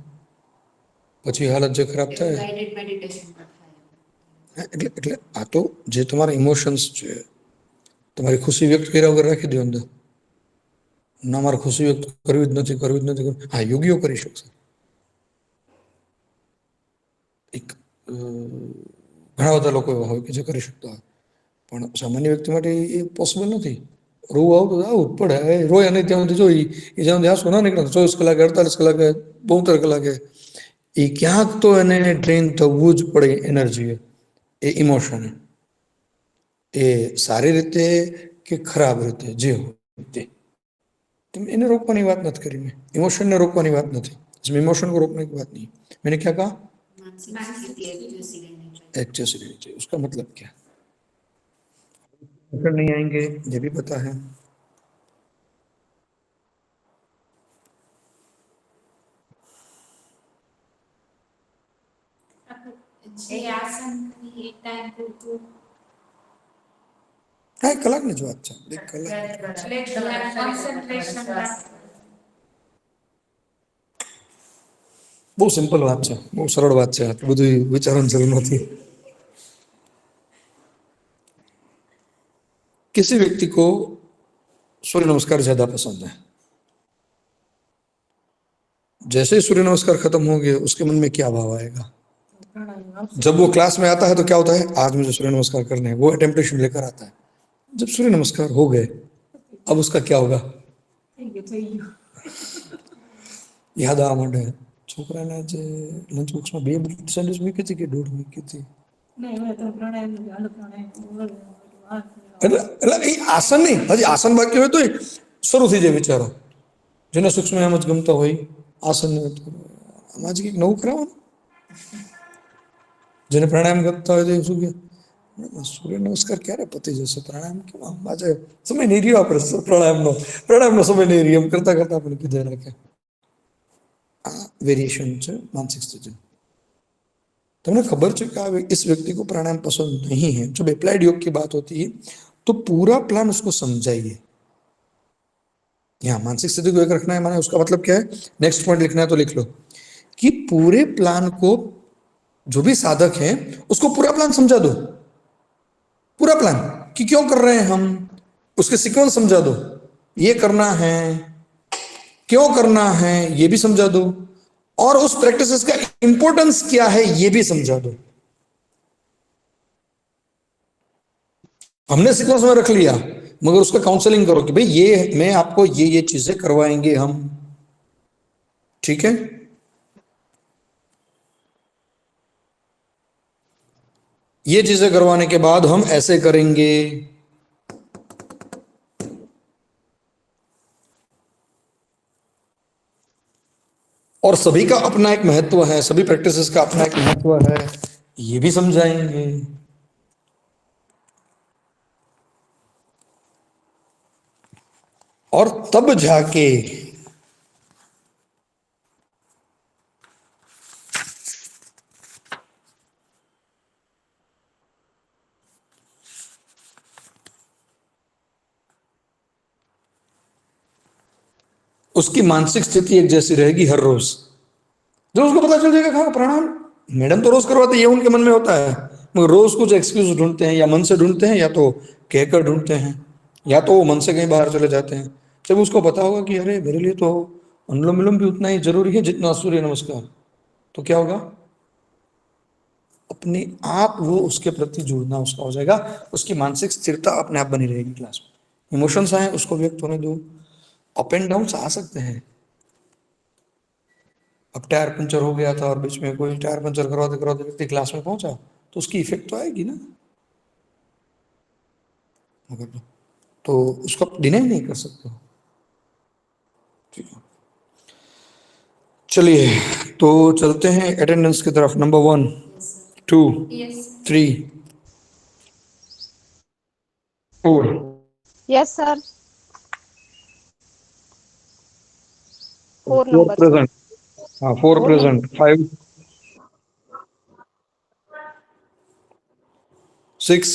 પછી હાલત જે ખરાબ થાય ગાઈડેડ મેડિટેશન પર થાય એટલે આ તો જે તમારા ઇમોશન્સ છે તમારી ખુશી વ્યક્ત કર્યા વગર રાખી દો અંદર ના મારે ખુશી વ્યક્ત કરવી જ નથી હા યોગીઓ કરી શકશે એક ઘણા બધા લોકો એવા હોય કે જે કરી શકતા હોય પણ સામાન્ય વ્યક્તિ માટે એ પોસિબલ નથી રોવું આવતું આવું જ પડે રોય નહીં ત્યાં સુધી જોઈ એ જ્યાં સુધી આંસુ ના નીકળે 24 કલાકે 48 કલાકે 72 કલાકે એ ક્યાંક તો એને ડ્રેન થવું જ પડે એનર્જી એ ઇમોશન એ સારી રીતે કે ખરાબ રીતે જે હોય તે એને रोकने की बात नहीं करी मैं इमोशन ने रोकने की बात नहीं इसमें इमोशन को रोकने की बात नहीं मैंने क्या कहा માનસિક સ્થિતિ એક જैसी रहनी चाहिए एक जैसी रहनी चाहिए उसका मतलब क्या अगर नहीं आएंगे ये भी पता है જે આસન એ ટાઈમ પૂરતું હા કલાકની જ વાત છે 1 કલાક એટલે કોન્સન્ટ્રેશન બહુ સિમ્પલ વાત છે બહુ સરળ વાત છે આટલું બધું વિચારવાની જરૂર નથી किसी व्यक्ति को सूर्य नमस्कार ज्यादा पसंद है जैसे ही सूर्य नमस्कार खत्म हो गया उसके मन में क्या भाव आएगा प्राणायाम जब वो क्लास में आता है तो क्या होता है, आज मुझे सूर्य नमस्कार करने हैं, वो टेम्पटेशन लेकर आता है। जब सूर्य नमस्कार हो गए, अब उसका क्या होगा? થઈ ગયું યાદ આવવા માંડે છોકરાને જે લંચ બોક્સમાં 2 મિનિટ સેન્ડવિચ મૂકી હતી કે 1.5 મૂકી હતી. નહીં હવે તો પ્રાણાયામ હાલો પ્રાણાયામ એટલે એટલે એ આસન નહીં, હજી આસન બાકી હોય તો શરૂ થઈ જાય વિચારો. જેને સૂક્ષ્મ એમ જ ગમતા હોય આસન આમાં જ કંઈક નવું કરાવવાનું. જેને પ્રાણાયામ ગમતા હોય તો શું કે સૂર્ય નમસ્કાર ક્યારે પતી જશે, પ્રાણાયામ કેમ આજે સમય નહીં રહ્યો આપણે પ્રાણાયામનો સમય નહીં રહ્યો એમ કરતા કરતા આપણે કીધે રાખે. આ वेरिएशन છે मानसिक स्थिति. तुमने खबर है कि इस व्यक्ति को प्राणायाम पसंद नहीं है, जब अप्लाइड योग की बात होती है तो पूरा प्लान उसको समझाइए. यहाँ मानसिक स्थिति को एक रखना है, माने उसका मतलब क्या है, नेक्स्ट पॉइंट लिखना है तो लिख लो कि पूरे प्लान को, जो भी साधक है उसको पूरा प्लान समझा दो. पूरा प्लान कि क्यों कर रहे हैं हम, उसके सीक्वेंस समझा दो. ये करना है, क्यों करना है ये भी समझा दो, और उस प्रैक्टिसेस का इंपॉर्टेंस क्या है ये भी समझा दो. हमने सीक्वेंस में रख लिया, मगर उसका काउंसलिंग करो कि भाई ये मैं आपको ये चीजें करवाएंगे हम, ठीक है. ये चीजें करवाने के बाद हम ऐसे करेंगे. और सभी का अपना एक महत्व है, सभी प्रैक्टिसेस का अपना एक महत्व है, ये भी समझाएंगे. और तब जाके उसकी मानसिक स्थिति एक जैसी रहेगी हर रोज. जब उसको पता चल जाएगा हाँ प्राणायाम मैडम तो रोज करवाते, ये उनके मन में होता है, मगर रोज कुछ एक्सक्यूज ढूंढते हैं, या मन से ढूंढते हैं या तो कहकर ढूंढते हैं, या तो वो मन से कहीं बाहर चले जाते हैं. जब उसको पता होगा कि अरे मेरे लिए तो अनुलोम विलोम भी उतना ही जरूरी है जितना सूर्य नमस्कार, तो क्या होगा, अपने आप वो उसके प्रति जुड़ना उसका हो जाएगा. उसकी मानसिक स्थिरता अपने आप बनी रहेगी. क्लास में इमोशंस आए उसको व्यक्त होने दो. अप एंड डाउन आ सकते हैं. अब टायर पंचर हो गया था और बीच में कोई टायर पंचर करवाते करवाते व्यक्ति क्लास में पहुंचा तो उसकी इफेक्ट तो आएगी ना, मगर तो उसको डिनाई नहीं कर सकते हो. ठीक है, चलिए तो चलते हैं अटेंडेंस की तरफ. Number 1, 2, 3, 4. Yes sir. 4 4 number present. हाँ 4 प्रेजेंट. 5, 6,